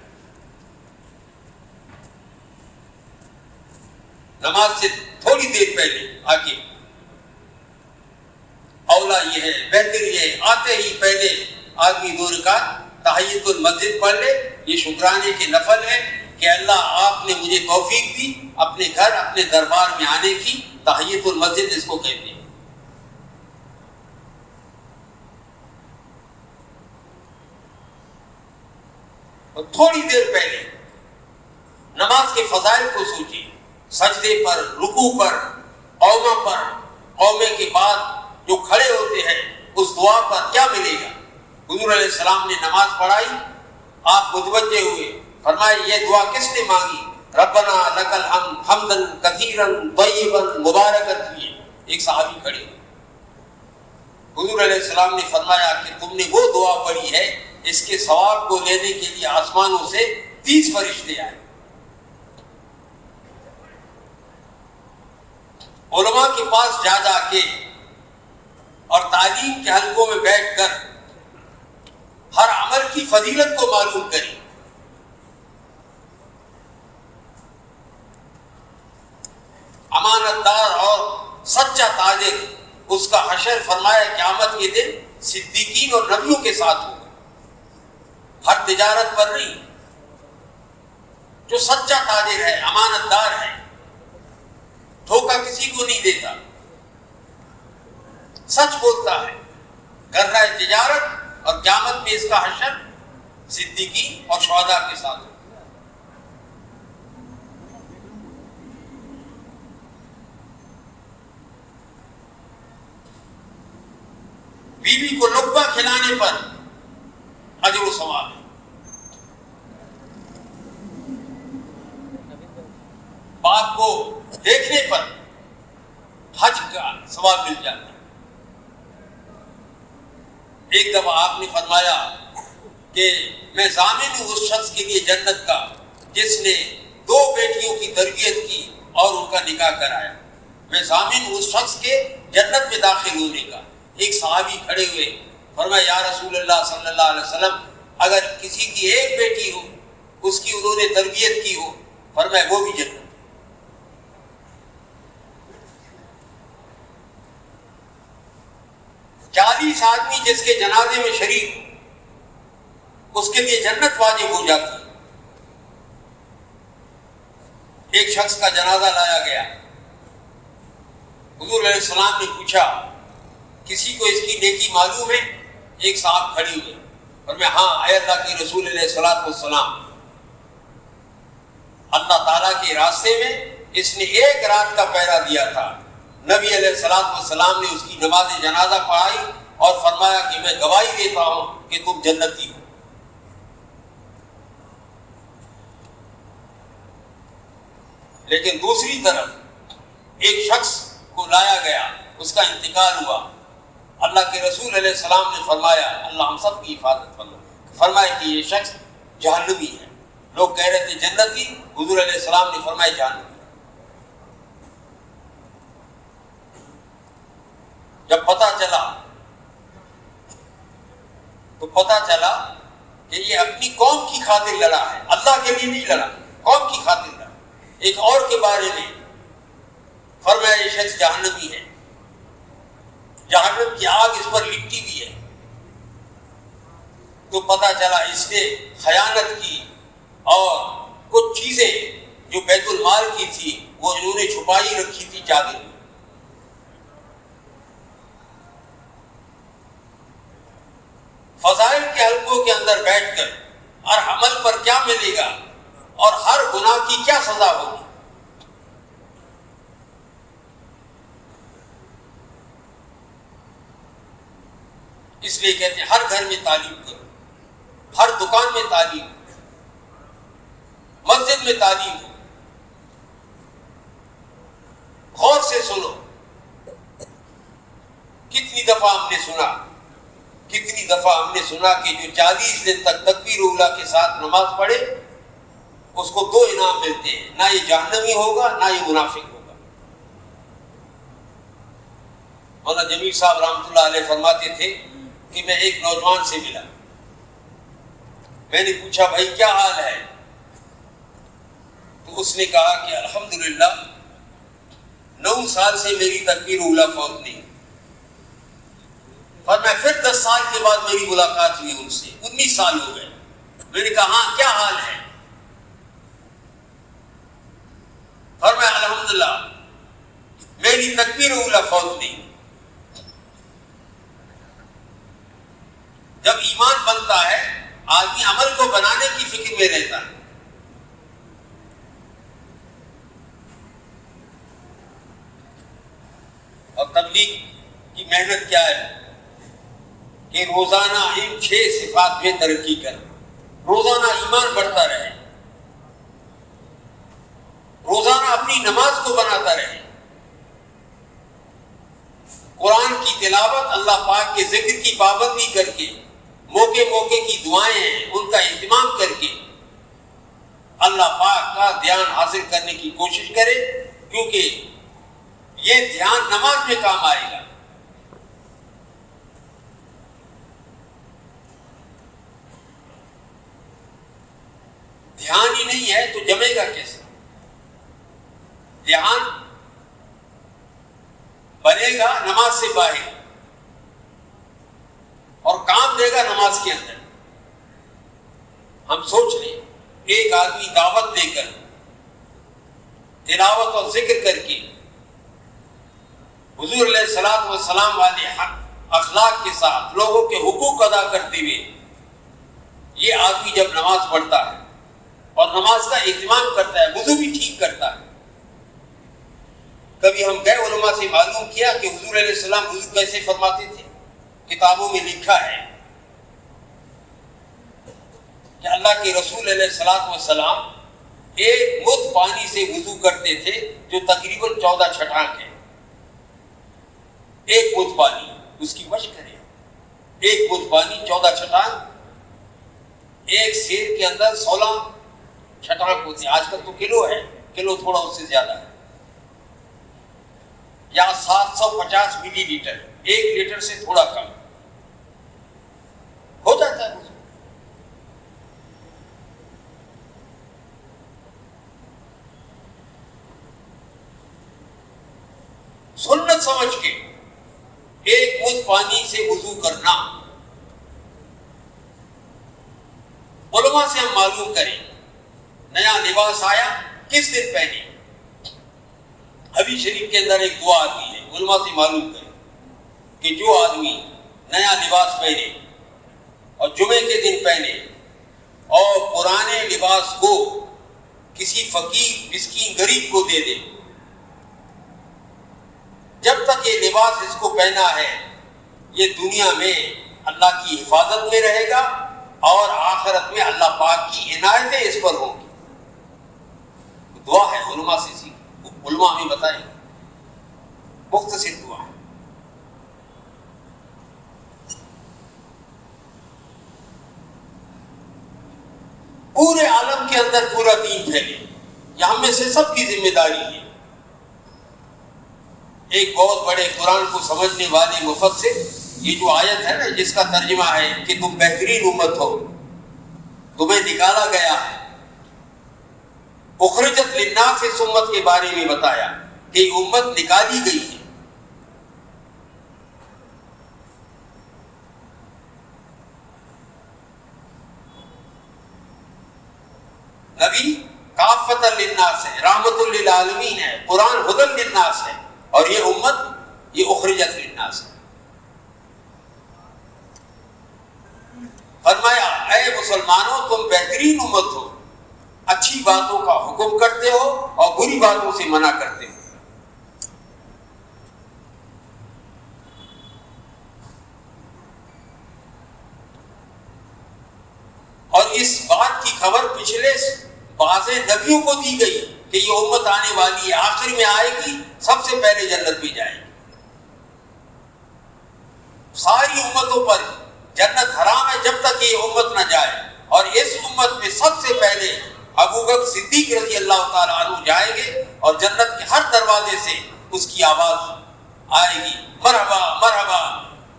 نماز سے تھوڑی دیر پہلے آ کے اولا یہ ہے, بہتر یہ ہے, آتے ہی پہلے آدمی 2 رکعت تحیت المسجد پڑھ لے. یہ شکرانے کے نفل ہے کہ اللہ آپ نے مجھے توفیق دی اپنے گھر اپنے دربار میں آنے کی. تحیت المسجد اس کو کہتے ہیں. اور تھوڑی دیر پہلے نماز کے فضائل کو سوچیے, سجدے پر, رکوع پر, قومہ پر, قومے کے بعد جو کھڑے ہوتے ہیں اس دعا پر کیا ملے گا. حضور علیہ السلام نے نماز پڑھائی, آپ متوجہ ہوئے, فرمائے یہ دعا کس نے مانگی؟ ربنا لک الحمد حمدا کثیرا طیبا مبارکا فیہ. ایک صحابی کھڑے ہوئے, حضور علیہ السلام نے فرمایا کہ تم نے وہ دعا پڑھی ہے اس کے ثواب کو لینے کے لیے آسمانوں سے 30 فرشتے آئے. علماء کے پاس جا کے اور تعلیم کے حلقوں میں بیٹھ کر ہر عمل کی فضیلت کو معلوم کریں. امانت دار اور سچا تاجر, اس کا حشر فرمایا قیامت کے دن صدیقین اور نبیوں کے ساتھ ہوگا, ہر تجارت پر نہیں. جو سچا تاجر ہے, امانت دار ہے, دھوکہ کسی کو نہیں دیتا, سچ بولتا ہے, کر رہا ہے تجارت, اور قیامت میں اس کا حشر صدیقین اور شہداء کے ساتھ ہوگا. بیوی کو لقمہ کھلانے پر اجر و ثواب ہے, باپ کو دیکھنے پر حج کا ثواب مل جاتا ہے. ایک دفعہ آپ نے فرمایا کہ میں ضامن ہوں اس شخص کے لیے جنت کا جس نے 2 بیٹیوں کی تربیت کی اور ان کا نکاح کرایا. میں ضامن ہوں اس شخص کے جنت میں داخل ہونے کا. ایک صحابی کھڑے ہوئے, فرمایا یا رسول اللہ صلی اللہ علیہ وسلم, اگر کسی کی ایک بیٹی ہو, اس کی انہوں نے تربیت کی ہو, فرمایا وہ بھی جنت. 40 آدمی جس کے جنازے میں شریک, اس کے لیے جنت واجب ہو جاتی. ایک شخص کا جنازہ لایا گیا, حضور علیہ السلام نے پوچھا کسی کو اس کی نیکی معلوم ہے؟ ایک صاحب کھڑی ہوئی اور میں ہاں اے اللہ کے رسول علیہ الصلوۃ والسلام, اللہ تعالیٰ کے راستے میں اس نے 1 رات کا پہرا دیا تھا. نبی علیہ الصلوۃ والسلام نے اس کی نماز جنازہ پڑھائی اور فرمایا کہ میں گواہی دیتا ہوں کہ تم جنتی ہو. لیکن دوسری طرف ایک شخص کو لایا گیا, اس کا انتقال ہوا. اللہ کے رسول علیہ السلام نے فرمایا, اللہ ہم سب کی حفاظت فرمایا کہ یہ شخص جہنمی ہے. لوگ کہہ رہے تھے جنتی, حضور علیہ السلام نے فرمایا جہنمی. جب پتہ چلا تو پتہ چلا کہ یہ اپنی قوم کی خاطر لڑا ہے، اللہ کے لیے نہیں لڑا، قوم کی خاطر لڑا۔ ایک اور کے بارے میں فرمایا یہ شخص جہنمی ہے، جہنم کی آگ اس پر لپٹی ہوئی ہے۔ تو پتہ چلا اس نے خیانت کی اور کچھ چیزیں جو بیت المال کی تھی وہ انہوں نے چھپائی رکھی تھی چادر میں۔ فضائل کے حلقوں کے اندر بیٹھ کر ہر عمل پر کیا ملے گا اور ہر گناہ کی کیا سزا ہوگی، اس لیے کہتے ہیں ہر گھر میں تعلیم کرو، ہر دکان میں تعلیم، مسجد میں تعلیم ہو، غور سے سنو۔ کتنی دفعہ ہم نے سنا کہ جو 40 دن تک تکبیر اولیٰ کے ساتھ نماز پڑھے اس کو 2 انعام ملتے ہیں، نہ یہ جہنمی ہوگا نہ یہ منافق ہوگا۔ مولانا جمیل صاحب رحمۃ اللہ علیہ فرماتے تھے کہ میں ایک نوجوان سے ملا، میں نے پوچھا بھائی کیا حال ہے؟ تو اس نے کہا کہ الحمدللہ 9 سال سے میری تکبیر اولیٰ فوت نہیں، اور میں پھر 10 سال کے بعد میری ملاقات ہوئی ان سے، 19 سال ہو گئے۔ میں نے کہا ہاں کیا حال ہے؟ فرمایا الحمدللہ میری تکبیر اولیٰ فوت نہیں۔ جب ایمان بنتا ہے آدمی عمل کو بنانے کی فکر میں رہتا ہے۔ اور تبلیغ کی محنت کیا ہے کہ روزانہ ان 6 صفات میں ترقی کر، روزانہ ایمان بڑھتا رہے، روزانہ اپنی نماز کو بناتا رہے، قرآن کی تلاوت، اللہ پاک کے ذکر کی پابندی کر کے، موقع موقع کی دعائیں ہیں ان کا اہتمام کر کے اللہ پاک کا دھیان حاصل کرنے کی کوشش کرے، کیونکہ یہ دھیان نماز میں کام آئے گا۔ دھیان ہی نہیں ہے تو جمے گا کیسے؟ دھیان بنے گا نماز سے باہر اور کام دے گا نماز کے اندر۔ ہم سوچ لیں ایک آدمی دعوت دے کر، تلاوت اور ذکر کر کے، حضور علیہ الصلوۃ والسلام والے اخلاق کے ساتھ لوگوں کے حقوق ادا کرتے ہوئے یہ آدمی جب نماز پڑھتا ہے اور نماز کا اہتمام کرتا ہے، وضو بھی ٹھیک کرتا ہے۔ کبھی ہم گئے علماء سے معلوم کیا کہ حضور علیہ السلام وضو کیسے فرماتے تھے؟ کتابوں میں لکھا ہے کہ اللہ کے رسول علیہ الصلوۃ والسلام ایک مد پانی سے وضو کرتے تھے جو تقریباً 14 چھٹانک ہے۔ ایک مد پانی، اس کی مشق کریں، ایک مد پانی 14 چھٹانک، ایک سیر کے اندر 16 چھٹانک ہوتے ہیں۔ آج کل تو کلو ہے، کلو تھوڑا اس سے زیادہ ہے، یا 750 ملی لیٹر، 1 لیٹر سے تھوڑا کم ہو جاتا ہے۔ سنت سمجھ کے ایک مد پانی سے وضو کرنا، علماء سے ہم معلوم کریں نیا لباس آیا کس دن پہنے۔ حدیث شریف کے اندر ایک دعا آتی ہے، علماء سے معلوم کریں کہ جو آدمی نیا لباس پہنے اور جمعے کے دن پہنے اور پرانے لباس کو کسی فقیر مسکین غریب کو دے دے، جب تک یہ لباس اس کو پہنا ہے یہ دنیا میں اللہ کی حفاظت میں رہے گا اور آخرت میں اللہ پاک کی عنایتیں اس پر ہوں گی۔ دعا ہے، علماء سے سیکھ، علماء ہمیں بتائیں، مختصر دعا ہے۔ پورے عالم کے اندر پورا دین پھیلے، یہ ہم میں سے سب کی ذمہ داری ہے۔ ایک بہت بڑے قرآن کو سمجھنے والے مفسر یہ جو آیت ہے نا جس کا ترجمہ ہے کہ تم بہترین امت ہو، تمہیں نکالا گیا ہے، اخرجت للناس اس امت کے بارے میں بتایا کہ امت نکالی گئی ہے۔ نبی کافۃ للناس ہے، رحمت للعالمین ہے، قرآن ہدی للناس ہے، اور یہ امت یہ اخرجت للناس ہے۔ فرمایا اے مسلمانوں تم بہترین امت ہو، اچھی باتوں کا حکم کرتے ہو اور بری باتوں سے منع کرتے ہو۔ اور اس بات کی خبر پچھلے بعض نبیوں کو دی گئی کہ یہ امت آنے والی ہے، آخر میں آئے گی، سب سے پہلے جنت میں جائے گی۔ ساری امتوں پر جنت حرام ہے جب تک یہ امت نہ جائے، اور اس امت میں سب سے پہلے ابوبکر صدیق رضی اللہ تعالیٰ عنہ جائیں گے، اور جنت کے ہر دروازے سے اس کی آواز آئے گی، مرحبا مرحبا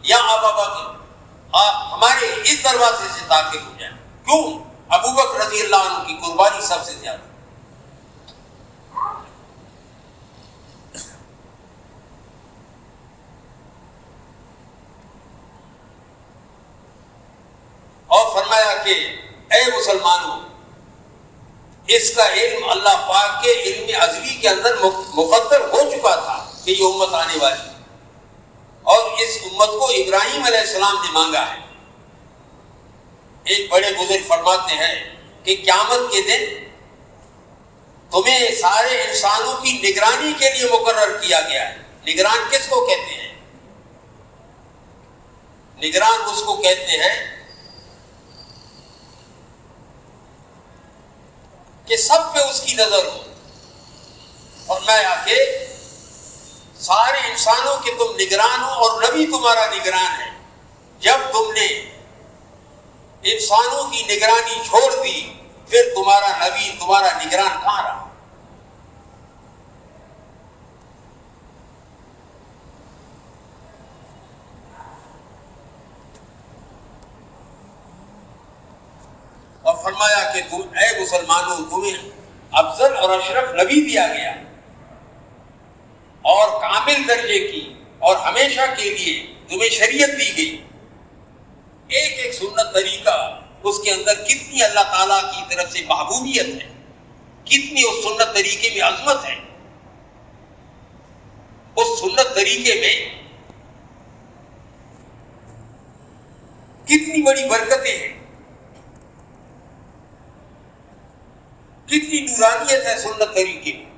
یا ابا بکر، آپ ہمارے اس دروازے سے داخل ہو جائیں۔ کیوں؟ ابوبکر رضی اللہ عنہ کی قربانی سب سے زیادہ۔ اور فرمایا کہ اے مسلمانوں اس کا علم اللہ پاک کے علم ازلی کے اندر مقدر ہو چکا تھا کہ یہ امت آنے والی ہے، اور اس امت کو ابراہیم علیہ السلام نے مانگا ہے۔ ایک بڑے بزرگ فرماتے ہیں کہ قیامت کے دن تمہیں سارے انسانوں کی نگرانی کے لیے مقرر کیا گیا ہے۔ نگران کس کو کہتے ہیں؟ نگران اس کو کہتے ہیں کہ سب پہ اس کی نظر ہو، اور میں آ کے سارے انسانوں کے تم نگران ہو، اور نبی تمہارا نگران ہے۔ جب تم نے انسانوں کی نگرانی چھوڑ دی، پھر تمہارا نبی تمہارا نگران کہاں رہا؟ اور فرمایا کہ تم اے مسلمانوں تمہیں افضل اور اشرف نبی دیا گیا، اور کامل درجے کی اور ہمیشہ کے لیے تمہیں شریعت دی گئی۔ ایک ایک سنت طریقہ اس کے اندر کتنی اللہ تعالیٰ کی طرف سے محبوبیت ہے، کتنی اس سنت طریقے میں عظمت ہے، اس سنت طریقے میں کتنی بڑی برکتیں ہیں، کتنی نورانیت ہے سنت طریقے میں۔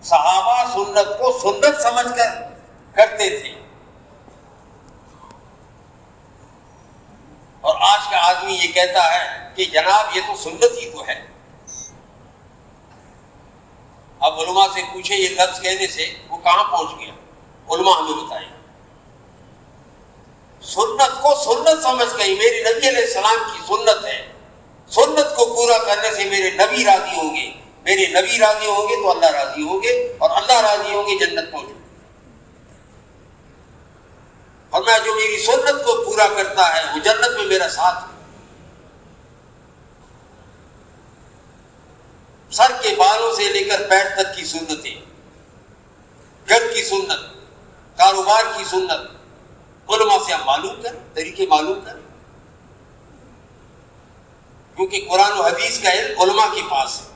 صحابہ سنت کو سنت سمجھ کر کرتے تھے، اور آج کا آدمی یہ کہتا ہے کہ جناب یہ تو سنت ہی تو ہے۔ اب علماء سے پوچھے یہ لفظ کہنے سے وہ کہاں پہنچ گیا، علماء ہمیں بتائیں۔ سنت کو سنت سمجھ گئی، میری نبی علیہ السلام کی سنت ہے، سنت کو پورا کرنے سے میرے نبی راضی ہوں گے، میرے نبی راضی ہوں گے تو اللہ راضی ہوں گے، اور اللہ راضی ہوں گے جنت پہنچے۔ اور میں جو میری سنت کو پورا کرتا ہے وہ جنت میں میرا ساتھ ہے۔ سر کے بالوں سے لے کر پیر تک کی سنتیں، گھر کی سنت، کاروبار کی سنت، علماء سے ہم معلوم کریں، طریقے معلوم کریں، کیونکہ قرآن و حدیث کا علم علماء کے پاس ہے،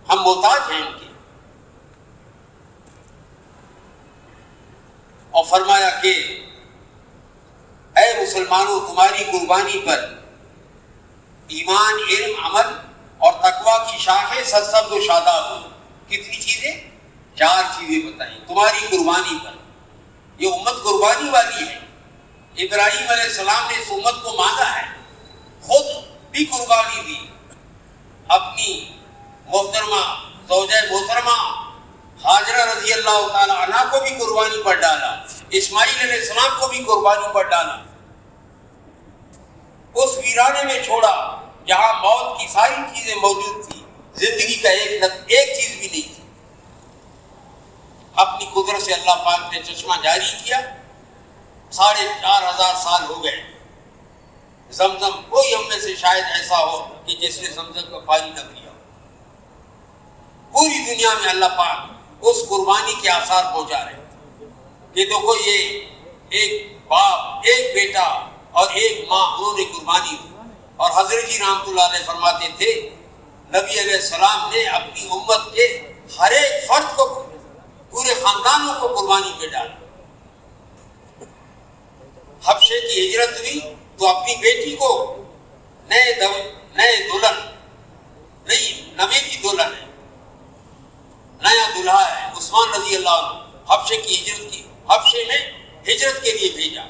ہم محتاج ہیں ان کے۔ اور فرمایا کہ اے مسلمانوں تمہاری قربانی پر ایمان، علم، عمل اور تقوی کی شاخیں سرسبز و شاداب ہو۔ کتنی چیزیں؟ 4 چیزیں بتائیں تمہاری قربانی پر۔ یہ امت قربانی والی ہے۔ ابراہیم علیہ السلام نے اس امت کو مانگا ہے، خود بھی قربانی دی، اپنی محترمہ زوجہ محترمہ ہاجرہ رضی اللہ تعالی عنہ کو بھی قربانی پر ڈالا، اسماعیل علیہ السلام کو بھی قربانی پر ڈالا، اس ویرانے میں چھوڑا جہاں موت کی ساری چیزیں موجود تھی، زندگی کا ایک چیز بھی نہیں تھی۔ اپنی قدرت سے اللہ پاک نے چشمہ جاری کیا، 4,500 سال ہو گئے۔ زمزم کوئی ہم میں سے شاید ایسا ہو کہ جس نے زمزم کا پانی نہ پیا ہو۔ پوری دنیا میں اللہ پاک اس قربانی کے آثار پہنچا رہے ہیں کہ دیکھو یہ ایک باپ، ایک بیٹا اور ایک ماں، انہوں نے قربانی دی۔ اور حضرت جی رحمۃ اللہ علیہ فرماتے تھے نبی علیہ السلام نے اپنی امت کے ہر ایک فرد کو، پورے خاندانوں کو قربانی پہ ڈالا۔ حبشے کی ہجرت ہوئی تو اپنی بیٹی کو نئے دلہن نہیں، نوے کی دلہن ہے، نیا دلہا ہے، عثمان رضی اللہ عنہ حبشے کی ہجرت کی، حبشے میں ہجرت کے لیے بھیجا۔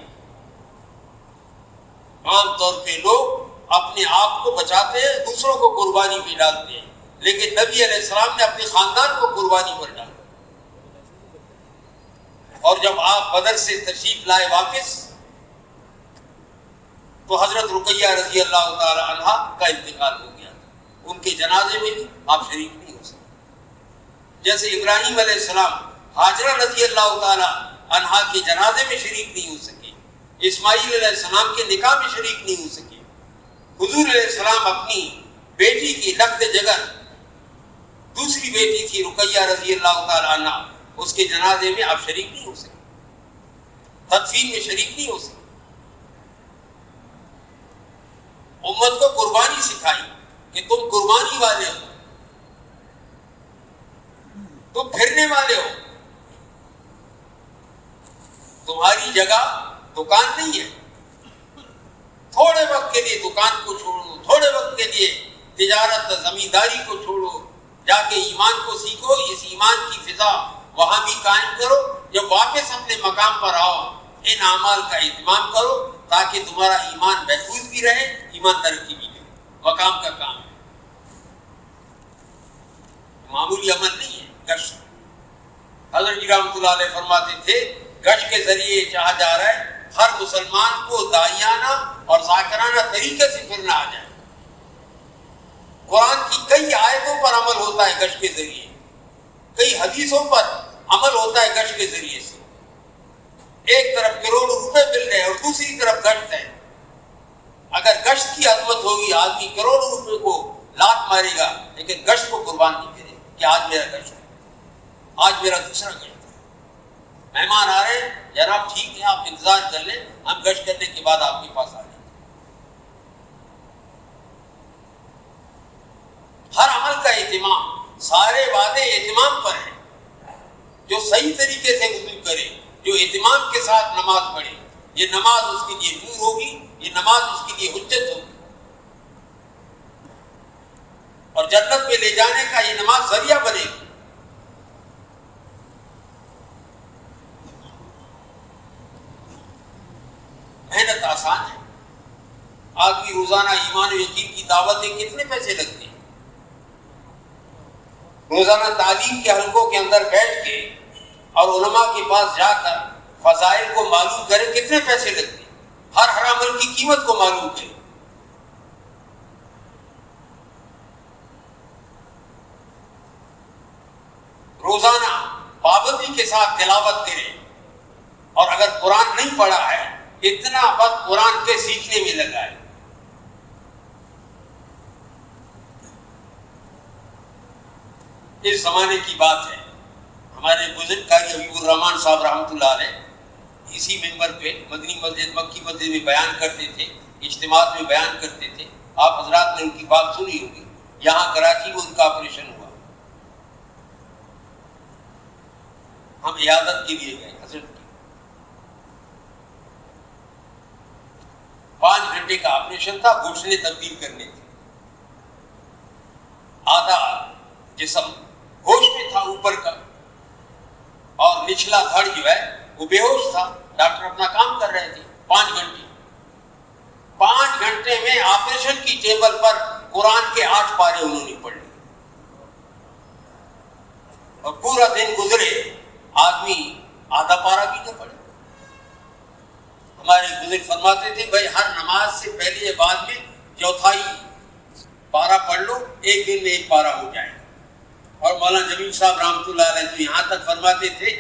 عام طور پہ لوگ اپنے آپ کو بچاتے ہیں، دوسروں کو قربانی پہ ڈالتے ہیں، لیکن نبی علیہ السلام نے اپنے خاندان کو قربانی پر ڈالا۔ اور جب آپ بدر سے تشریف لائے واپس تو حضرت رقیہ رضی اللہ تعالی عنہا کا انتقال ہو گیا تھا، ان کے جنازے میں بھی آپ شریک نہیں ہو سکتے۔ جیسے ابراہیم علیہ السلام ہاجرہ رضی اللہ تعالی عنہا کے جنازے میں شریک نہیں ہو سکے، اسماعیل علیہ السلام کے نکاح میں شریک نہیں ہو سکے، حضور علیہ السلام اپنی بیٹی کی لقد جگر دوسری بیٹی تھی رقیہ رضی اللہ تعالی عنہا، اس کے جنازے میں آپ شریک نہیں ہو سکے، تدفین میں شریک نہیں ہو سکے۔ امت کو قربانی سکھائی کہ تم قربانی والے ہو، تم پھرنے والے ہو، تمہاری جگہ دکان نہیں ہے، تھوڑے وقت کے لیے دکان کو چھوڑو، تھوڑے وقت کے لیے تجارت زمینداری کو چھوڑو، جا کے ایمان کو سیکھو، اس ایمان کی فضا وہاں بھی قائم کرو، جب واپس اپنے مقام پر آؤ ان اعمال کا اہتمام کرو تاکہ تمہارا ایمان محفوظ بھی رہے، ایمان ترقی بھی کرے۔ مقام کا کام ہے، معمولی عمل نہیں ہے۔ گشت حضرت جی رحمۃ اللہ علیہ فرماتے تھے گشت کے ذریعے چاہا جا رہا ہے ہر مسلمان کو داعیانہ اور ذاکرانہ طریقے سے پھرنا آ جائے۔ قرآن کی کئی آیتوں پر عمل ہوتا ہے گشت کے ذریعے، کئی حدیثوں پر عمل ہوتا ہے گشت کے ذریعے سے۔ ایک طرف کروڑوں روپے مل رہے ہیں اور دوسری طرف گشت ہے۔ اگر گشت کی عظمت ہوگی آدمی کروڑوں روپے کو لات مارے گا لیکن گشت کو قربان نہیں کرے کہ آج میرا گشت ہے، آج میرا دوسرا گشت ہے۔ مہمان آ رہے ہیں، جناب ٹھیک ہے آپ انتظار کر لیں، ہم گشت کرنے کے بعد آپ کے پاس آ جائیں۔ ہر عمل کا اہتمام، سارے وعدے اہتمام پر ہیں۔ جو صحیح طریقے سے وضو کرے، جو اہتمام کے ساتھ نماز پڑھے، یہ نماز اس کے لیے نور ہوگی، یہ نماز اس کے لیے حجت ہوگی، اور جنت میں لے جانے کا یہ نماز ذریعہ بنے گی۔ محنت آسان ہے، آدمی روزانہ ایمان و یقین کی دعوت دے، کتنے پیسے لگتے ہیں؟ روزانہ تعلیم کے حلقوں کے اندر بیٹھ کے اور علماء کے پاس جا کر فضائل کو معلوم کرے، کتنے پیسے لگتے ہیں؟ ہر عمل کی قیمت کو معلوم کرے۔ روزانہ پابندی کے ساتھ تلاوت کرے، اور اگر قرآن نہیں پڑھا ہے اتنا وقت قرآن کے سیکھنے میں لگا ہے۔ اس زمانے کی بات ہے، ہمارے بزرگ قاری حبیب الرحمان صاحب رحمۃ اللہ علیہ اسی ممبر پہ مدنی مسجد، مکی مسجد میں بیان کرتے تھے، اجتماعات میں بیان کرتے تھے۔ آپ حضرات نے ان کی بات سنی ہوگی، یہاں کراچی میں ان کا آپریشن ہوا، ہم عیادت کے لیے گئے حضرت کی۔ 5 گھنٹے کا آپریشن تھا، گھٹنے تبدیل کرنے تھے، آدھا جسم ہوش میں تھا اوپر کا، اور نچلا دھڑ جو ہے وہ بے ہوش تھا۔ ڈاکٹر اپنا کام کر رہے تھے۔ 5 گھنٹے میں آپریشن کی ٹیبل پر قرآن کے 8 پارے انہوں نے پڑھ لیے، اور پورا دن گزرے آدمی آدھا پارا بھی نہ پڑھے۔ ہمارے بزرگ فرماتے تھے بھائی ہر نماز سے پہلے یا بعد میں چوتھائی پارا پڑھ لو، ایک دن میں 1 پارا ہو جائے۔ اور مولانا جمیل صاحب رحمۃ اللہ علیہ تو یہاں تک فرماتے تھے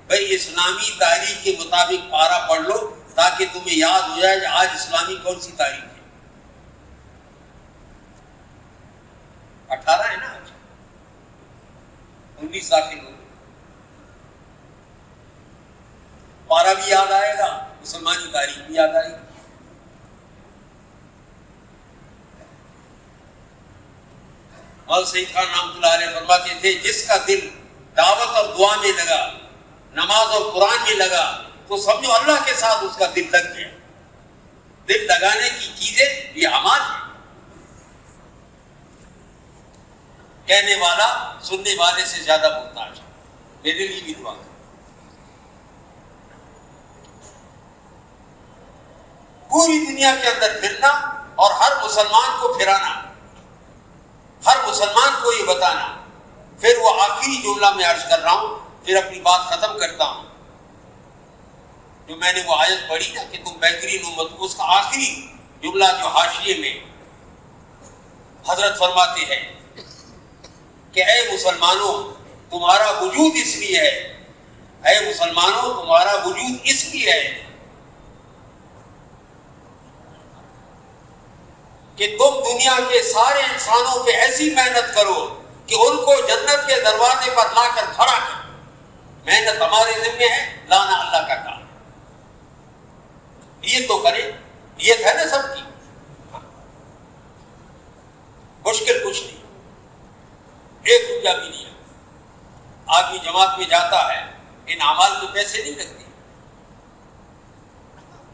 بھائی اسلامی تاریخ کے مطابق پارہ پڑھ لو تاکہ تمہیں یاد ہو جائے کہ آج اسلامی کون سی تاریخ ہے. 18 ہے نا آج، 19 داخل ہو. پارہ بھی یاد آئے گا، مسلمانی تاریخ بھی یاد آئے گی. مولانا سعید خان رحمۃ اللہ علیہ فرماتے تھے جس کا دل دعوت اور دعا میں لگا، نماز اور قرآن میں لگا، تو سمجھو اللہ کے ساتھ اس کا دل لگ گیا. دل لگانے کی چیزیں یہ اعمال ہیں. کہنے والا سننے والے سے زیادہ محتاج ہے. میرے لیے بھی دعا کریں. پوری دنیا کے اندر پھرنا اور ہر مسلمان کو پھرانا، ہر مسلمان کو یہ بتانا. پھر وہ آخری جملہ میں عرض کر رہا ہوں، پھر اپنی بات ختم کرتا ہوں. جو میں نے وہ آیت پڑھی نا کہ تم بہترین امت، اس کا آخری جملہ جو حاشیے میں حضرت فرماتے ہیں کہ اے مسلمانوں تمہارا وجود اس لیے ہے، اے مسلمانوں تمہارا وجود اس لیے ہے کہ تم دنیا کے سارے انسانوں پہ ایسی محنت کرو کہ ان کو جنت کے دروازے پر لا کر کھڑا کرو. محنت ہمارے ذمہ ہے، لانا اللہ کا کام. یہ تو کرے، نیت ہے نا سب کی. مشکل کچھ نہیں، 1 روپیہ بھی نہیں ہے. آدمی جماعت میں جاتا ہے، ان اعمال میں پیسے نہیں لگتے.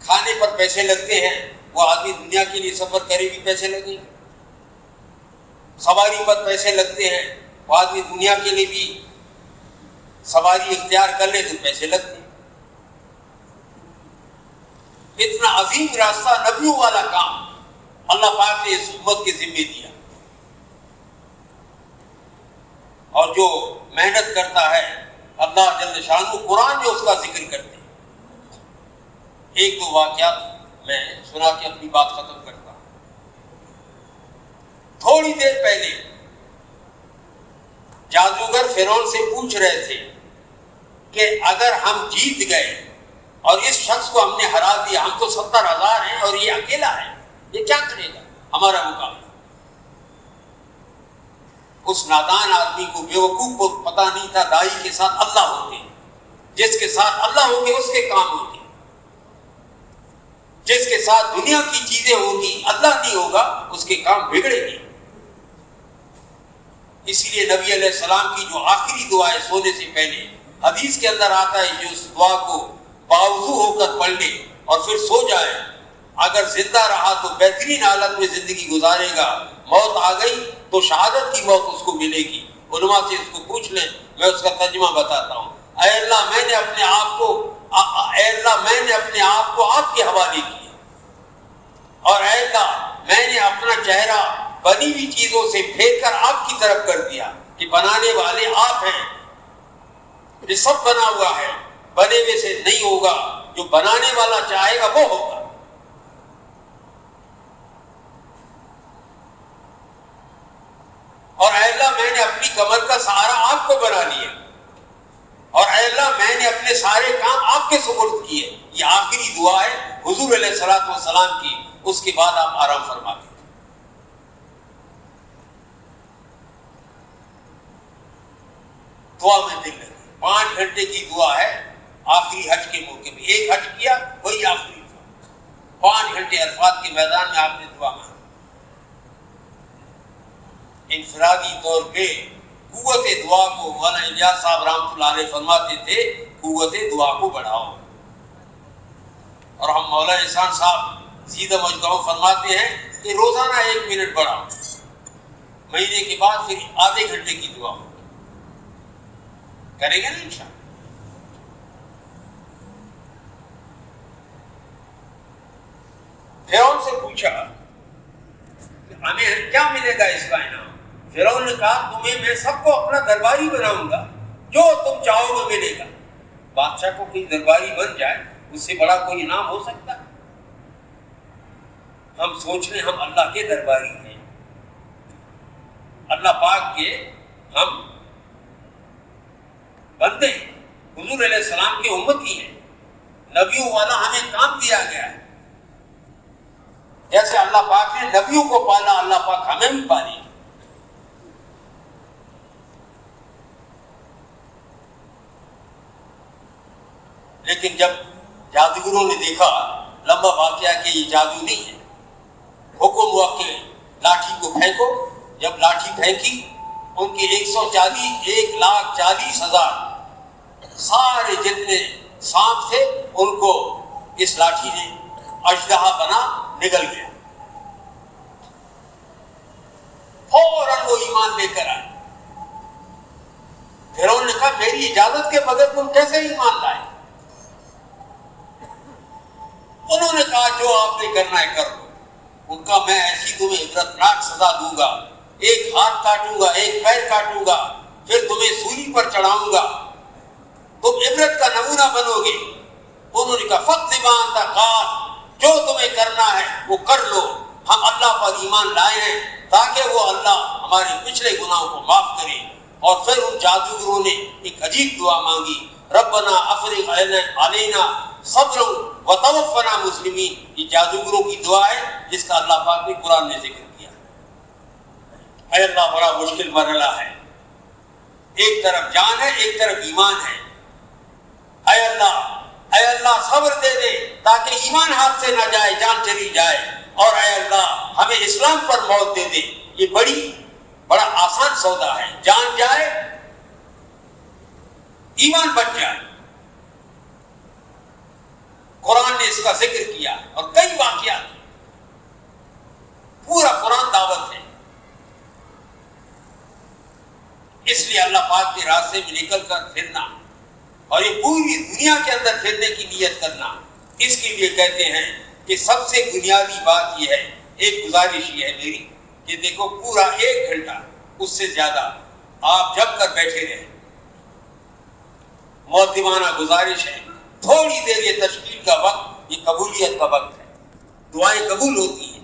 کھانے پر پیسے لگتے ہیں، وہ آدمی دنیا کے لیے سفر کرے بھی پیسے لگیں. سواری پر پیسے لگتے ہیں، وہ آدمی دنیا کے لیے بھی سواری اختیار کر لے تو پیسے لگتے ہیں. اتنا عظیم راستہ، نبیوں والا کام اللہ پاک نے اس امت کے ذمہ دیا. اور جو محنت کرتا ہے اللہ جل شانہ قرآن میں اس کا ذکر کرتے ہیں. 1-2 واقعات میں سنا کے اپنی بات ختم کرتا ہوں. تھوڑی دیر پہلے جادوگر فرعون سے پوچھ رہے تھے کہ اگر ہم جیت گئے اور اس شخص کو ہم نے ہرا دیا، ہم تو 70,000 ہیں اور یہ اکیلا ہے، یہ کیا کرے گا ہمارا مقابلہ؟ اس نادان آدمی کو، بیوقوف کو پتا نہیں تھا دائی کے ساتھ اللہ ہوتے ہیں. جس کے ساتھ اللہ ہوں گے اس کے کام ہوتے ہیں. جس کے ساتھ دنیا کی چیزیں ہوں گی، اللہ نہیں ہوگا، اس کے کام بگڑے گے. اسی لیے نبی علیہ السلام کی جو آخری دعا ہے سونے سے پہلے، حدیث کے اندر آتا ہے جو اس دعا کو باوضو ہو کر پڑھ لے اور پھر سو جائے، اگر زندہ رہا تو بہترین حالت میں زندگی گزارے گا، موت آ گئی تو شہادت کی موت اس کو ملے گی. علماء سے اس کو پوچھ لیں، میں اس کا ترجمہ بتاتا ہوں. اے اللہ میں نے اپنے آپ کو آپ کے حوالے کیا، اور اے اللہ میں نے اپنا چہرہ بنی ہوئی چیزوں سے پھیر کر آپ کی طرف کر دیا کہ بنانے والے آپ ہیں. یہ سب بنا ہوا ہے، بنے ہوئے سے نہیں ہوگا، جو بنانے والا چاہے گا وہ ہوگا. اور اے اللہ میں نے اپنی کمر کا سہارا آپ کو بنا لیا، اور اے اللہ میں نے اپنے سارے کام آپ کے سپرد کیے. یہ آخری دعا ہے حضور علیہ الصلوۃ والسلام کی. اس کے بعد آپ آرام فرماتے تھے. دعا میں دل لگے. 5 گھنٹے کی دعا ہے آخری حج کے موقع میں. 1 حج کیا وہی آخری دعا. 5 گھنٹے عرفات کے میدان میں آپ نے دعا مانگی. انفرادی طور پہ قوت دعا کو مولانا الیاس صاحب رحمۃ اللہ علیہ فرماتے تھے قوت دعا کو بڑھاؤ. اور ہم مولانا احسان صاحب سیدھا مجدہ فرماتے ہیں کہ روزانہ 1 منٹ بڑھاؤ. مہینے کے بعد پھر آدھے گھنٹے کی دعا ہو. کریں گے نا انشاءاللہ. فرعون سے پوچھا کہ ہمیں کیا ملے گا اس کا انعام؟ فرعون نے کہا تمہیں میں سب کو اپنا درباری بناؤں گا، جو تم چاہو گے ملے گا. بادشاہ کو کوئی درباری بن جائے اس سے بڑا کوئی انعام ہو سکتا ہے؟ ہم سوچ لیں ہم اللہ کے درباری ہیں، اللہ پاک کے ہم بندے ہیں، حضور علیہ السلام کی امتی ہیں، نبیوں والا ہمیں کام دیا گیا ہے. جیسے اللہ پاک نے نبیوں کو پالا، اللہ پاک ہمیں بھی پالے. لیکن جب جادوگروں نے دیکھا، لمبا واقعہ کہ یہ جادو نہیں ہے، حکم ہوا کہ لاٹھی کو پھینکو. جب لاٹھی پھینکی، ان کے 1,40,000 سارے جتنے سانپ تھے ان کو اس لاٹھی نے اژدہا بنا نگل گیا. فوراً وہ ایمان لے کر آئے. فرعون نے کہا میری اجازت کے بغیر تم کیسے ایمان لائے؟ انہوں نے کہا جو آپ نے کرنا ہے کر لو. ان کا میں ایسی تمہیں عبرتناک سزا دوں گا، ایک ہاتھ کاٹوں گا، ایک پیر کاٹوں گا، پھر تمہیں سولی پر چڑھاؤں گا، تم عبرت کا نمونہ بنو گے. انہوں نے کہا فقط ایمان تھا قال، جو تمہیں کرنا ہے وہ کر لو. ہم اللہ پر ایمان لائے ہیں تاکہ وہ اللہ ہمارے پچھلے گناہوں کو معاف کرے. اور پھر ان جادوگروں نے ایک عجیب دعا مانگی، ربنا افرغ علینا صبر وتوفنا مسلمین. یہ جادوگروں کی دعا ہے جس کا اللہ پاک نے قرآن میں ذکر کیا. اے اللہ بڑا مشکل مرحلہ ہے، ایک طرف جان ہے ایک طرف ایمان ہے. اے اللہ صبر دے دے تاکہ ایمان ہاتھ سے نہ جائے، جان چلی جائے. اور اے اللہ ہمیں اسلام پر موت دے دے. یہ بڑا آسان سودا ہے، جان جائے ایمان بچ جائے. قرآن نے اس کا ذکر کیا اور کئی واقعات، پورا قرآن دعوت ہے. اس لیے اللہ پاک کے راستے میں نکل کر پھرنا اور یہ پوری دنیا کے اندر پھرنے کی نیت کرنا، اس کے لیے کہتے ہیں کہ سب سے بنیادی بات یہ ہے. ایک گزارش یہ ہے میری کہ دیکھو پورا 1 گھنٹہ اس سے زیادہ آپ جب کر بیٹھے رہے. مؤدبانہ گزارش ہے، تھوڑی دیر یہ تشکیل کا وقت، یہ قبولیت کا وقت ہے. دعائیں قبول ہوتی ہیں.